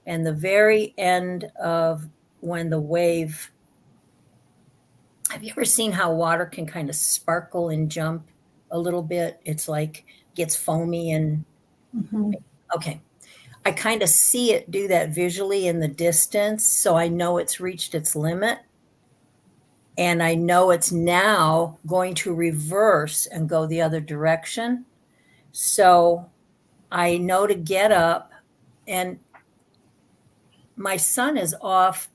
And the very end of when the wave, have you ever seen how water can kind of sparkle and jump a little bit? It's like gets foamy and okay. I kind of see it do that visually in the distance. So I know it's reached its limit. And I know it's now going to reverse and go the other direction. So I know to get up, and my son is off.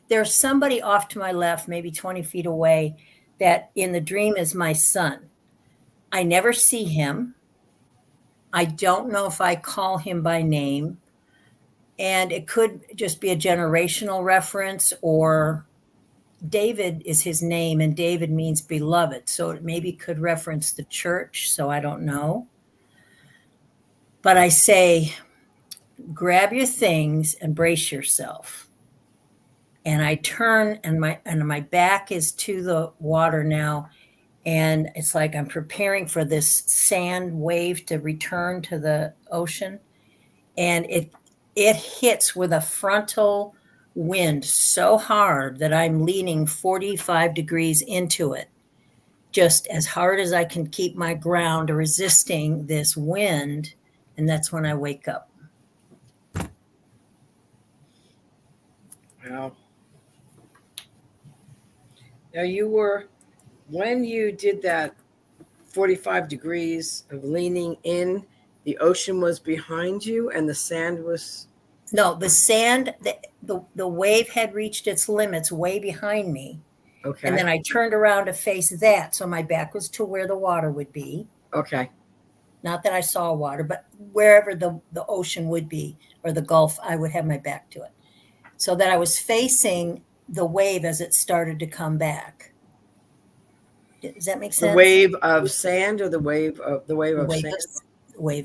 There's somebody off to my left, maybe 20 feet away, that in the dream is my son. I never see him. I don't know if I call him by name. And it could just be a generational reference, or David is his name, and David means beloved. So it maybe could reference the church. So I don't know. But I say, grab your things and brace yourself. And I turn, and my back is to the water now. And it's like I'm preparing for this sand wave to return to the ocean. And it hits with a frontal wind so hard that I'm leaning 45 degrees into it, just as hard as I can keep my ground, resisting this wind. And that's when I wake up. Wow. Now when you did that 45 degrees of leaning in, the ocean was behind you and the sand was... No, the sand, the wave had reached its limits way behind me. Okay. And then I turned around to face that. So my back was to where the water would be. Okay. Not that I saw water, but wherever the ocean would be, or the Gulf, I would have my back to it. So that I was facing the wave as it started to come back. Does that make sense? The wave of sand, or the wave of sand? The wave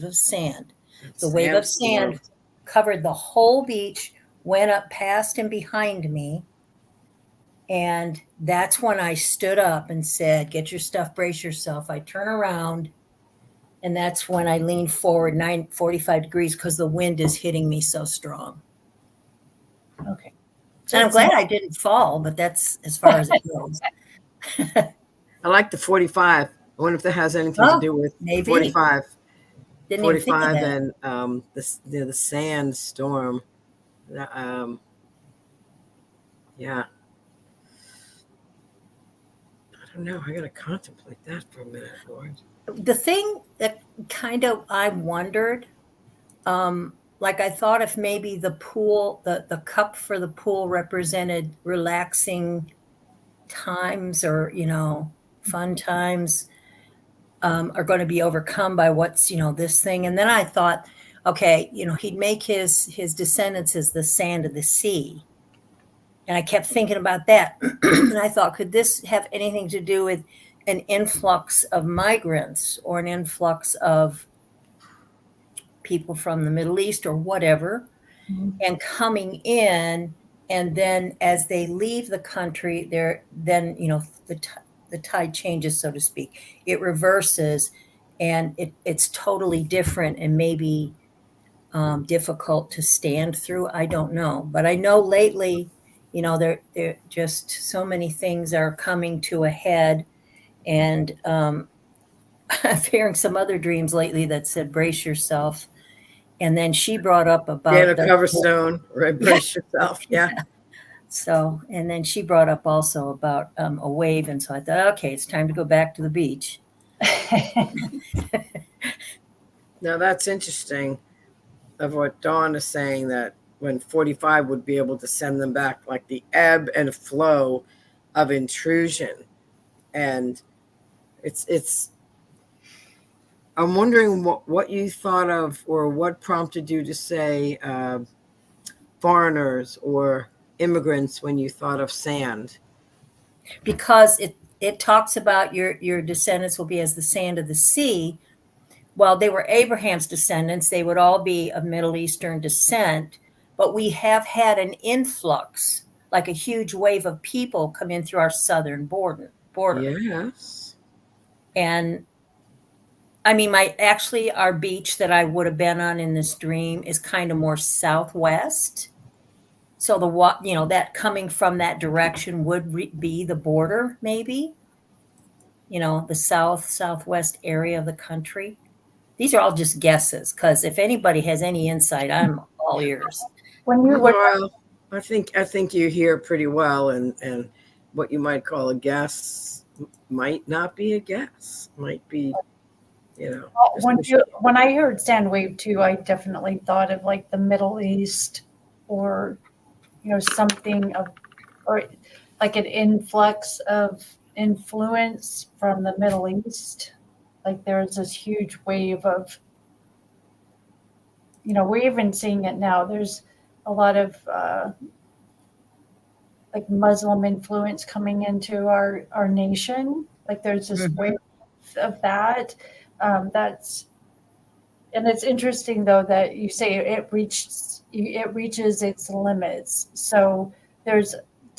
of sand. The Sand wave of sand storm. covered the whole beach, went up past and behind me. And that's when I stood up and said, get your stuff, brace yourself. I turn around, and that's when I leaned forward 45 degrees because the wind is hitting me so strong. Okay. And I'm glad I didn't fall, but that's as far as it goes. I like the 45. I wonder if that has anything to do with maybe. 45. Didn't even think of 45 that. and the sand storm. Yeah. I don't know. I got to contemplate that for a minute, Lord. The thing that kind of I wondered, like I thought if maybe the pool, the cup for the pool represented relaxing times, or, fun times are going to be overcome by what's, this thing. And then I thought, okay, he'd make his descendants as the sand of the sea. And I kept thinking about that. And I thought, could this have anything to do with an influx of migrants, or an influx of people from the Middle East or whatever, and coming in, and then as they leave the country, the tide changes, so to speak. It reverses, and it's totally different, and maybe difficult to stand through. I don't know, but I know lately, you know, there just so many things are coming to a head, and I'm hearing some other dreams lately that said brace yourself, and then she brought up Dana about Coverstone, right? Brace yourself. Yeah. So, and then she brought up also about a wave, and so I thought, okay, it's time to go back to the beach. Now that's interesting of what Dawn is saying, that when 45 would be able to send them back, like the ebb and flow of intrusion. And it's I'm wondering what you thought of, or what prompted you to say foreigners or immigrants when you thought of sand. Because it talks about your descendants will be as the sand of the sea. Well, they were Abraham's descendants. They would all be of Middle Eastern descent, but we have had an influx, like a huge wave of people come in through our southern border. Yes. And I mean, our beach that I would have been on in this dream is kind of more southwest. So that coming from that direction would be the border, maybe, the southwest area of the country. These are all just guesses, because if anybody has any insight, I'm all ears. Well, I think you hear pretty well, and what you might call a guess might not be a guess. Might be, When I heard sand wave too, I definitely thought of like the Middle East, or something of, or like an influx of influence from the Middle East. Like there's this huge wave of, we're even seeing it now. There's a lot of like Muslim influence coming into our nation. Like there's this wave of that. And it's interesting though that you say it reaches its limits. So there's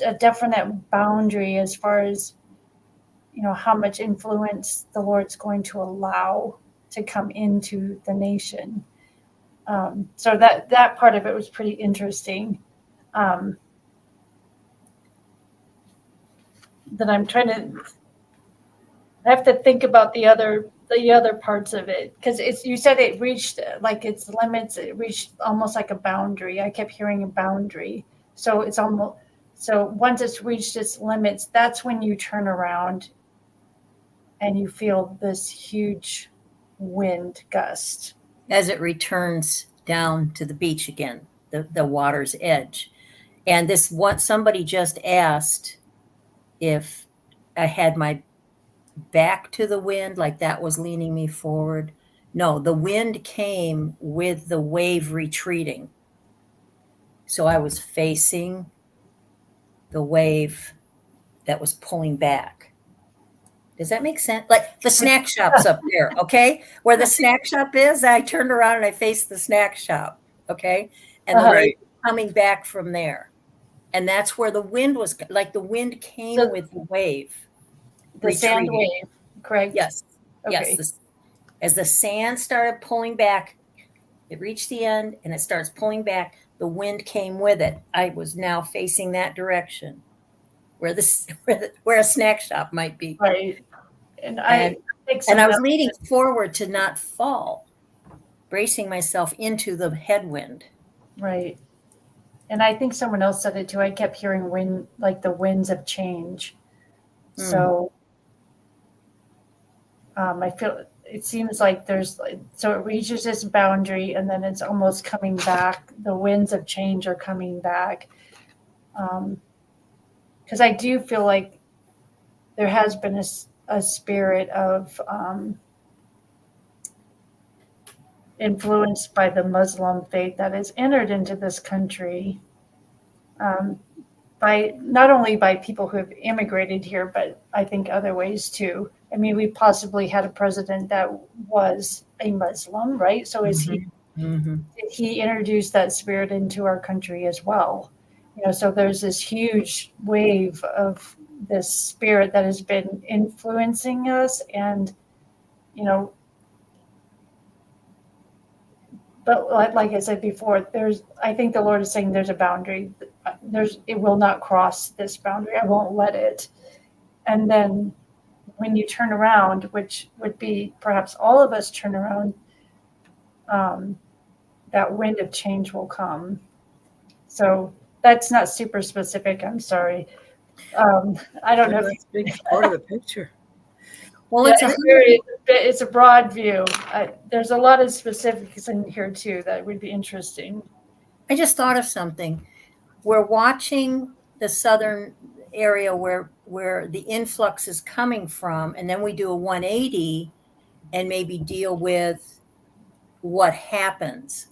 a definite boundary as far as how much influence the Lord's going to allow to come into the nation. So that part of it was pretty interesting. That I'm trying to. I have to think about the other parts of it, because you said it reached like its limits. It reached almost like a boundary. I kept hearing a boundary. So it's almost, so once it's reached its limits, that's when you turn around and you feel this huge wind gust as it returns down to the beach again, the water's edge. And somebody just asked if I had my back to the wind, like that was leaning me forward. No, the wind came with the wave retreating. So I was facing the wave that was pulling back. Does that make sense? Like the snack shop's up there, okay? Where the snack shop is, I turned around and I faced the snack shop, okay? And the wave coming back from there. And that's where the wind was, like the wind came with the wave. The sand wave, correct? Yes. Okay. Yes. As the sand started pulling back, it reached the end and it starts pulling back. The wind came with it. I was now facing that direction, where a snack shop might be. Right. And I was leaning forward to not fall, bracing myself into the headwind. Right. And I think someone else said it too. I kept hearing wind, like the winds of change. So I feel it seems like so it reaches this boundary and then it's almost coming back. The winds of change are coming back. Because I do feel like there has been a spirit of influenced by the Muslim faith that has entered into this country, by not only by people who have immigrated here, but I think other ways too. I mean, we possibly had a president that was a Muslim, right? So did he introduce that spirit into our country as well? So there's this huge wave of this spirit that has been influencing us, and but but like I said before, I think the Lord is saying there's a boundary. It will not cross this boundary. I won't let it. And then when you turn around, which would be perhaps all of us turn around, that wind of change will come. So that's not super specific. I'm sorry. I don't know. That's a big part of the picture. Well, Yeah, it's it's a broad view. There's a lot of specifics in here too that would be interesting. I just thought of something. We're watching the southern area where the influx is coming from, and then we do a 180 and maybe deal with what happens,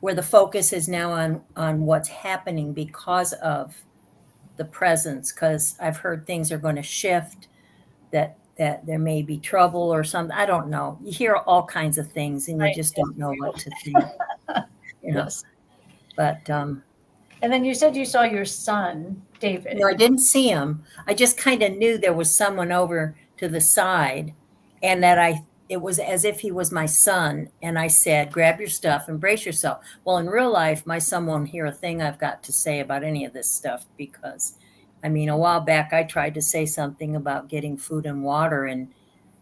where the focus is now on what's happening because of the presence, because I've heard things are going to shift, that there may be trouble or something. I don't know. You hear all kinds of things and you just don't know what to think. Yes. But And then you said you saw your son, David. no, I didn't see him. I just kind of knew there was someone over to the side, and that it was as if he was my son. And I said, grab your stuff and brace yourself. Well, in real life, my son won't hear a thing I've got to say about any of this stuff, because I mean, a while back, I tried to say something about getting food and water, and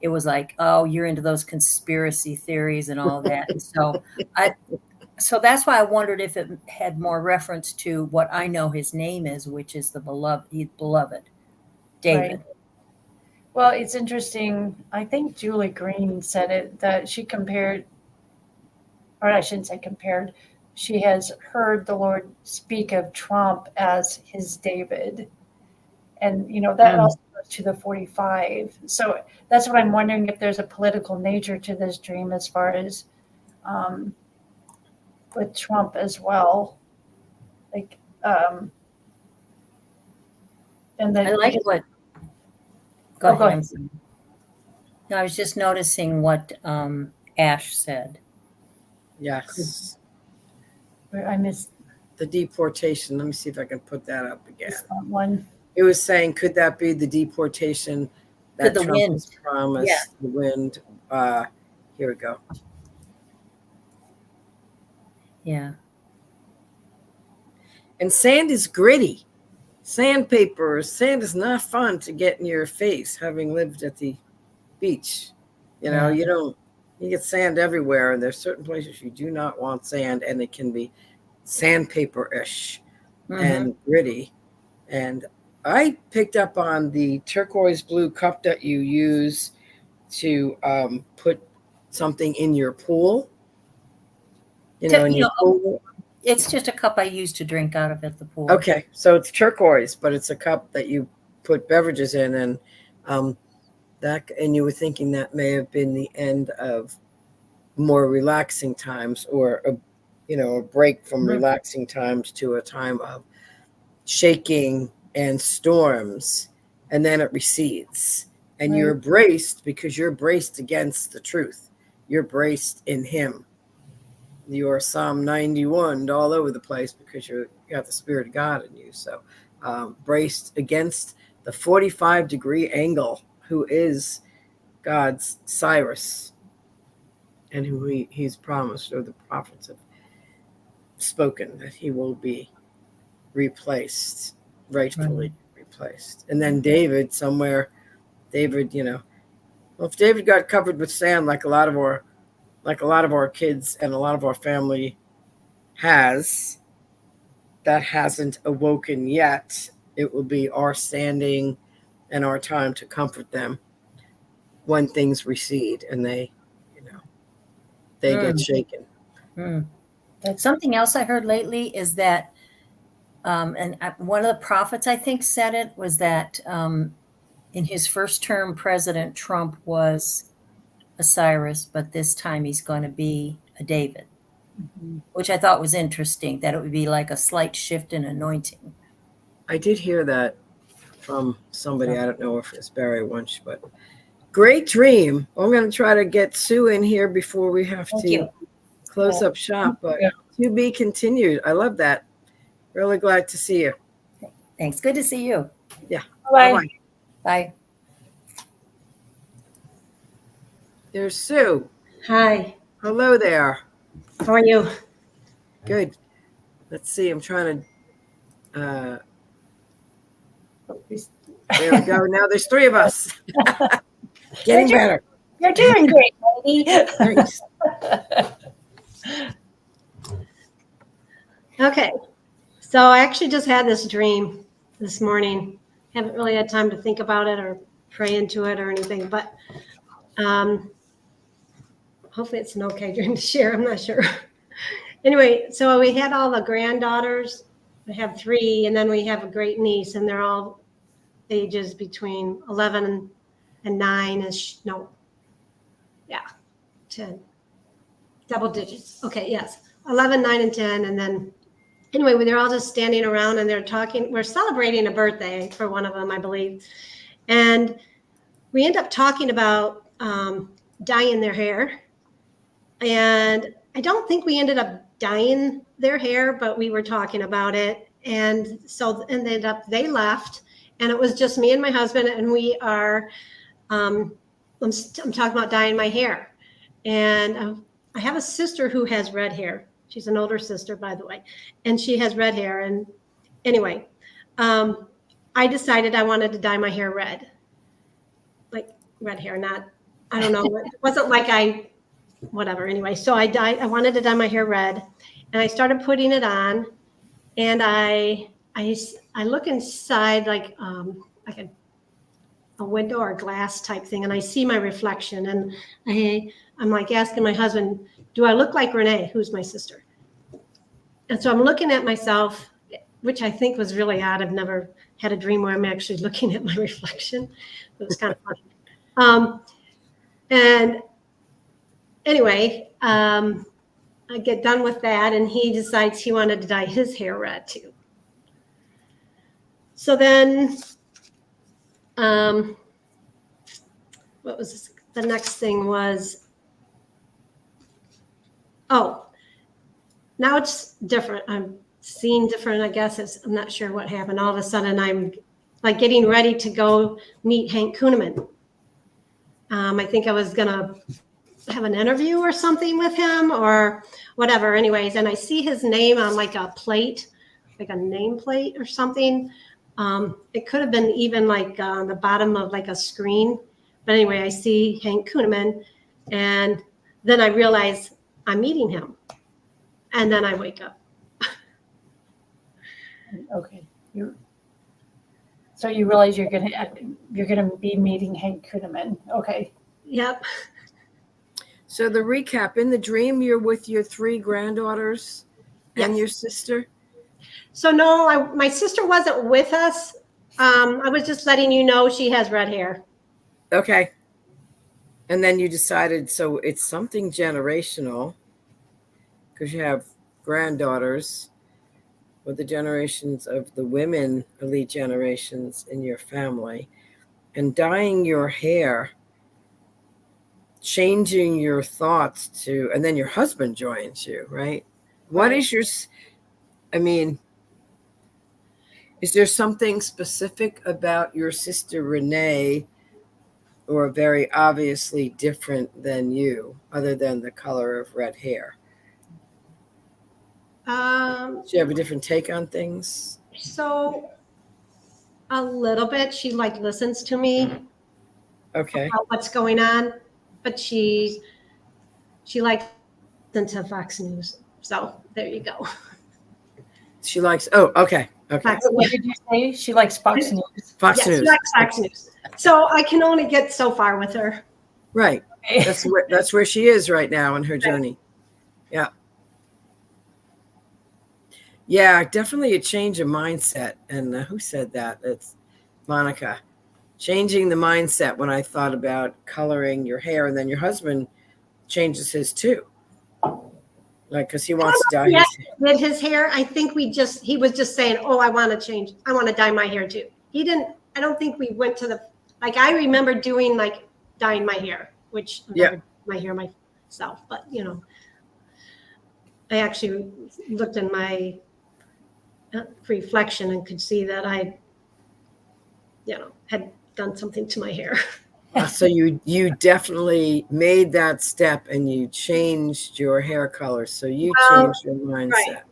it was like, oh, you're into those conspiracy theories and all that. And so that's why I wondered if it had more reference to what I know his name is, which is the beloved David. Right. Well, it's interesting. I think Julie Green said it, that she compared, or I shouldn't say compared, she has heard the Lord speak of Trump as his David. And, that also goes to the 45. So that's what I'm wondering, if there's a political nature to this dream as far as with Trump as well. Like, and then I like what. Go ahead. No, I was just noticing what Ash said. Yes. I missed The deportation. Let me see if I can put that up again. one. It was saying, could that be the deportation that the Trump wind. has promised? Yeah. The wind. Here we go. Yeah. And sand is gritty. Sand is not fun to get in your face, having lived at the beach. Yeah. You get sand everywhere, and there's certain places you do not want sand, and it can be sandpaper-ish and gritty. And I picked up on the turquoise blue cup that you use to put something in your pool. Pool. It's just a cup I use to drink out of at the pool. Okay, so it's turquoise, but it's a cup that you put beverages in, and and you were thinking that may have been the end of more relaxing times, or a break from relaxing times to a time of shaking and storms, and then it recedes, and you're braced, because you're braced against the truth. You're braced in him. You're Psalm 91 all over the place, because you got the Spirit of God in you. So braced against the 45-degree angle, who is God's Cyrus, and who he's promised, or the prophets have spoken, that he will be replaced, rightfully replaced. And then David, if David got covered with sand like a lot of our kids and a lot of our family has, that hasn't awoken yet, it will be our standing and our time to comfort them when things recede and they get shaken. Something else I heard lately is that, and one of the prophets, I think, said it, was that in his first term, President Trump was a Cyrus, but this time he's going to be a David, which I thought was interesting, that it would be like a slight shift in anointing. I did hear that from somebody. I don't know if it's Barry Wunsch, but great dream. I'm going to try to get Sue in here before we have to close up shop, but to be continued. I love that. Really glad to see you. Thanks. Good to see you. Yeah. Bye. Bye. There's Sue. Hi. Hello there. How are you? Good. Let's see. I'm trying to. There we go. Now there's three of us. Getting better. You're doing great, lady. Thanks. Okay. So I actually just had this dream this morning. Haven't really had time to think about it or pray into it or anything, but hopefully it's an okay dream to share. I'm not sure. Anyway, so we had all the granddaughters. We have 3, and then we have a great niece, and they're all ages between 11 and 9-ish. No. Yeah. 10. Double digits. Okay, yes. 11, 9, and 10. And then anyway, they're all just standing around and they're talking. We're celebrating a birthday for one of them, I believe. And we end up talking about dyeing their hair. And I don't think we ended up dyeing their hair, but we were talking about it. And so they left, and it was just me and my husband, and we are, I'm talking about dyeing my hair. And I have a sister who has red hair. She's an older sister, by the way, and she has red hair. And anyway, I decided I wanted to dye my hair red, like red hair, not, I don't know. It wasn't like whatever. Anyway, so I wanted to dye my hair red, and I started putting it on, and I look inside like a window or glass type thing, and I see my reflection, and I'm like asking my husband, do I look like Renee, who's my sister? And so I'm looking at myself, which I think was really odd. I've never had a dream where I'm actually looking at my reflection. It was kind of funny. And anyway, I get done with that, and he decides he wanted to dye his hair red too. So then, what was this? The next thing was, oh, now it's different. I'm seeing different, I guess. I'm not sure what happened. All of a sudden, I'm like getting ready to go meet Hank Kunneman. I think I was going to have an interview or something with him or whatever. Anyways, and I see his name on like a plate, like a nameplate or something. It could have been even like on the bottom of like a screen. But anyway, I see Hank Kunneman, and then I realize I'm meeting him. And then I wake up. Okay. So you realize you're gonna be meeting Hank Kunneman. Okay. Yep. So the recap, in the dream, you're with your 3 granddaughters and Yes. your sister? So no, my sister wasn't with us. I was just letting you know she has red hair. Okay. And then you decided, so it's something generational because you have granddaughters with the generations of the women, elite generations in your family, and dyeing your hair, changing your thoughts to, and then your husband joins you, right? What is your, I mean, is there something specific about your sister Renee or very obviously different than you, other than the color of red hair? Do you have a different take on things? So a little bit. She like listens to me. Okay. About what's going on, but she likes to listen to Fox News. So there you go. She likes, oh, okay. Okay. Fox What News. did you say? She likes Fox News. Fox Yes, News. she likes Fox News. So I can only get so far with her. Right. Okay. That's where she is right now in her journey. Yeah. Yeah, definitely a change of mindset. And who said that? It's Monica. Changing the mindset when I thought about coloring your hair, and then your husband changes his too. Like, because he wants to dye his hair. Did his hair? I think he was just saying, "Oh, I want to change. I want to dye my hair too." He didn't. I don't think we went to the. Like I remember doing like dyeing my hair, which I never did my hair myself, but I actually looked in my reflection and could see that I, had done something to my hair. So you definitely made that step and you changed your hair color. So you changed your mindset right.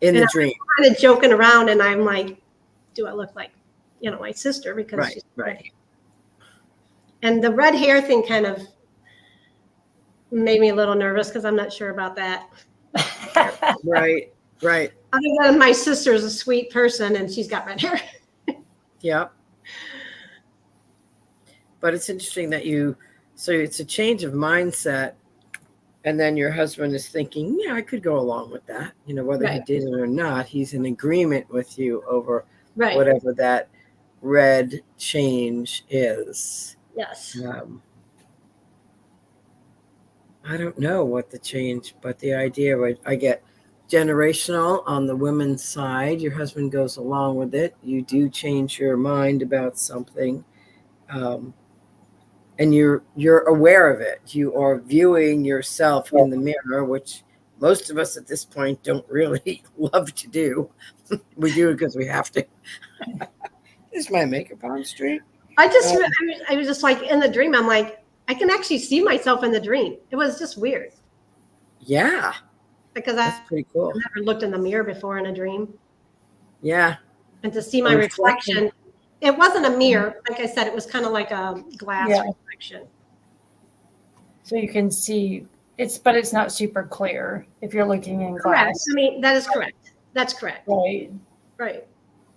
in And the dream. I'm kind of joking around, and I'm like, do I look like, my sister? Because Right, she's right. And the red hair thing kind of made me a little nervous because I'm not sure about that. Right, right. Other than my sister's a sweet person and she's got red hair. Yeah. But it's interesting that so it's a change of mindset. And then your husband is thinking, yeah, I could go along with that. Whether he Right. did it or not, he's in agreement with you over Right. whatever that red change is. Yes. I don't know what the change, but the idea, I get generational on the women's side. Your husband goes along with it. You do change your mind about something. And you're aware of it. You are viewing yourself in the mirror, which most of us at this point don't really love to do. We do it because we have to. Is my makeup on straight? I was just like in the dream. I'm like, I can actually see myself in the dream. It was just weird Yeah, because that's pretty cool. I've never looked in the mirror before in a dream, Yeah, and to see my reflection. It wasn't a mirror, like I said. It was kind of like a glass reflection. So you can see but it's not super clear if you're looking in Correct. glass. I mean, that is correct. That's correct. Right. Right.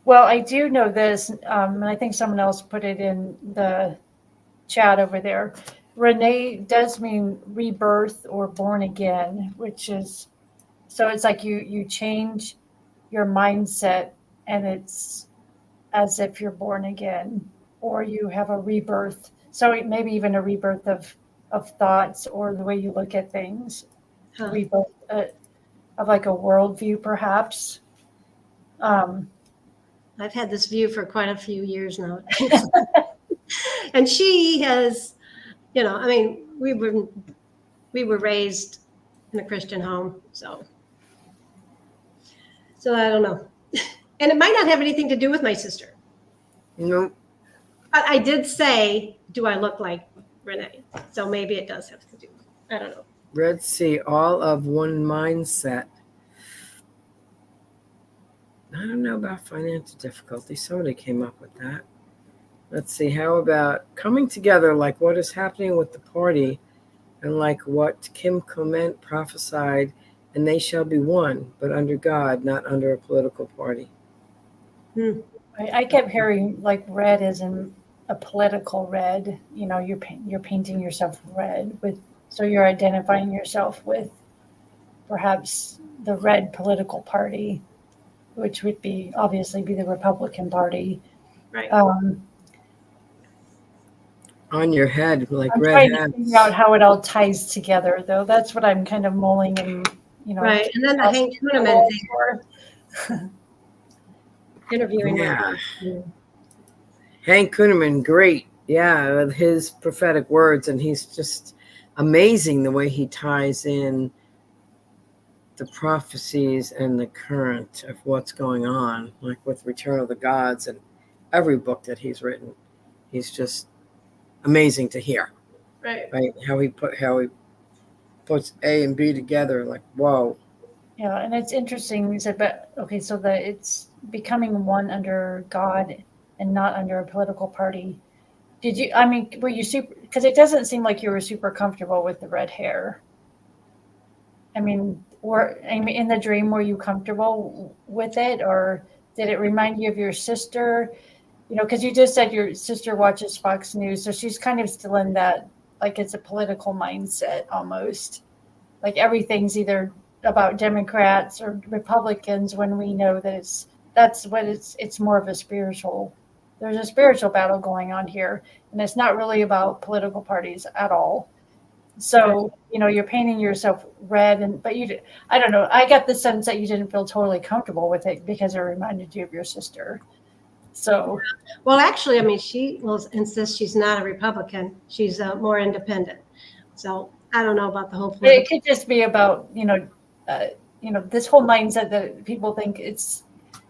Well, I do know this, and I think someone else put it in the chat over there. Renee does mean rebirth or born again, which is, so it's like you change your mindset and it's as if you're born again, or you have a rebirth. So maybe even a rebirth of thoughts or the way you look at things, rebirth of like a worldview, perhaps. I've had this view for quite a few years now. And she has, I mean, we were raised in a Christian home, so I don't know. And it might not have anything to do with my sister. Nope. But I did say, do I look like Renee? So maybe it does have to do. I don't know. Red Sea, all of one mindset. I don't know about financial difficulty. Somebody came up with that. Let's see. How about coming together, like what is happening with the party, and like what Kim Clement prophesied, and they shall be one, but under God, not under a political party. I kept hearing like red as in a political red. You're painting yourself red so you're identifying yourself with perhaps the red political party, which would obviously be the Republican Party. Right. On your head, like I'm red trying hats. to figure out how it all ties together, though. That's what I'm kind of mulling and Right. And then the Hank Kuhneman thing. Interviewing. Yeah. Hank Kuhneman, great. Yeah, with his prophetic words, and he's just amazing the way he ties in the prophecies and the current of what's going on, like with Return of the Gods and every book that he's written. He's just amazing to hear. Right. How he puts A and B together, like, whoa. Yeah, and it's interesting. You said, but okay, so that it's becoming one under God and not under a political party. Were you super, because it doesn't seem like you were super comfortable with the red hair. In the dream, were you comfortable with it, or did it remind you of your sister? Because you just said your sister watches Fox News, so she's kind of still in that, like it's a political mindset almost. Like everything's either about Democrats or Republicans, when we know that it's more of a spiritual. There's a spiritual battle going on here, and it's not really about political parties at all. So, you're painting yourself red, but I don't know. I got the sense that you didn't feel totally comfortable with it because it reminded you of your sister. So, well, actually, she will insist she's not a Republican. She's more independent. So I don't know about the whole political. It could just be about, this whole mindset that people think it's,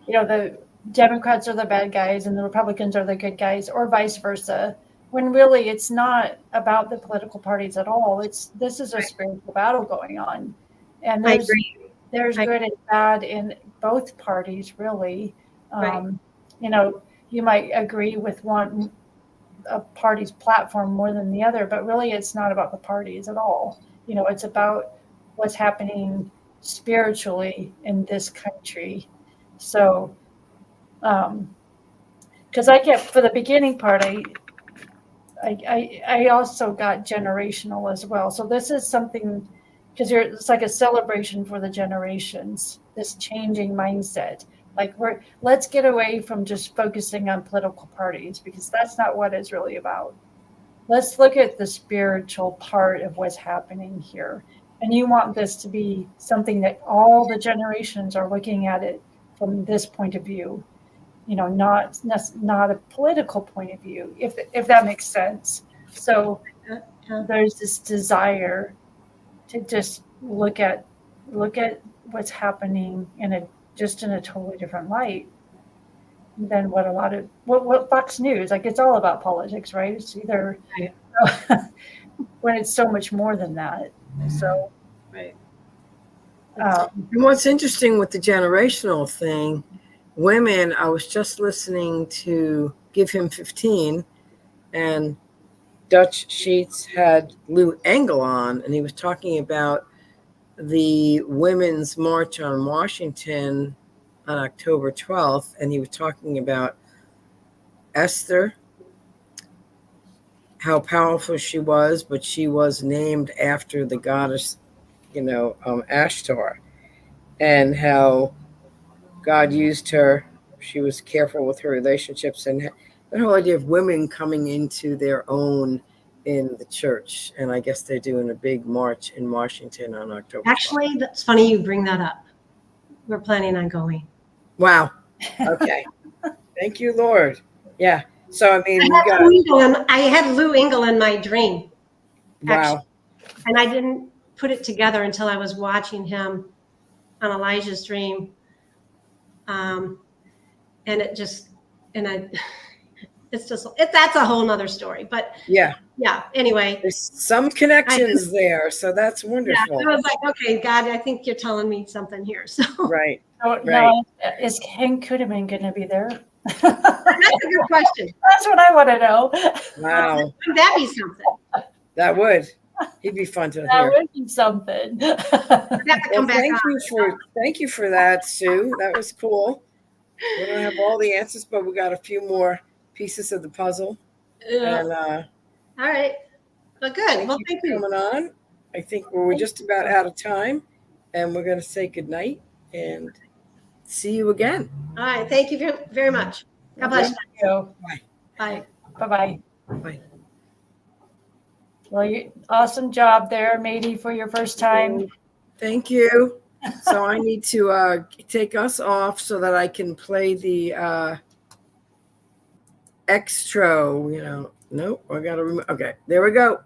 the Democrats are the bad guys and the Republicans are the good guys, or vice versa. when really it's not about the political parties at all. This is a Right. spiritual battle going on, and I agree. there's I- good and bad in both parties, really. Right. You know, you might agree with one a party's platform more than the other, but really it's not about the parties at all. You know, it's about what's happening spiritually in this country. So, because I get for the beginning part, I also got generational as well. So this is something because it's like a celebration for the generations. This changing mindset, like let's get away from just focusing on political parties because that's not what it's really about. Let's look at the spiritual part of what's happening here. And you want this to be something that all the generations are looking at it from this point of view, you know, not a political point of view, if that makes sense. So there's this desire to just look at what's happening in a totally different light than what a lot of what Fox News, like it's all about politics, right? It's either when it's so much more than that. So Right. And what's interesting with the generational thing, women, I was just listening to Give Him 15, and Dutch Sheets had Lou Engle on, and he was talking about the Women's March on Washington on October 12th, and he was talking about Esther, how powerful she was, but she was named after the goddess, Ashtar, and how God used her. She was careful with her relationships, and the whole idea of women coming into their own in the church. And I guess they're doing a big march in Washington on October 12th. Actually, that's funny you bring that up. We're planning on going. Wow. Okay. Thank you, Lord. Yeah. So, I mean, I had Lou Engle in my dream. Actually. Wow. And I didn't put it together until I was watching him on Elijah's dream. And that's a whole nother story. But yeah. Anyway, there's some connections there. So that's wonderful. Yeah, I was like, okay, God, I think you're telling me something here. So right. Now, is Hank Kudeman going to be there? That's a good question. That's what I want to know. Wow. Would that be something? That would. He'd be fun to That hear. would be something. Thank you for that, Sue. That was cool. We don't have all the answers, but we got a few more pieces of the puzzle. Yeah. And all right. Well, good. Well, thank you. Coming on. I think we're just about out of time, and we're going to say goodnight and see you again. All right. Thank you very much. God bless you. Bye. Bye-bye. Bye. Well, awesome job there, Mady, for your first time. Thank you. So I need to take us off so that I can play the extra, Nope, I got to remember. Okay, there we go.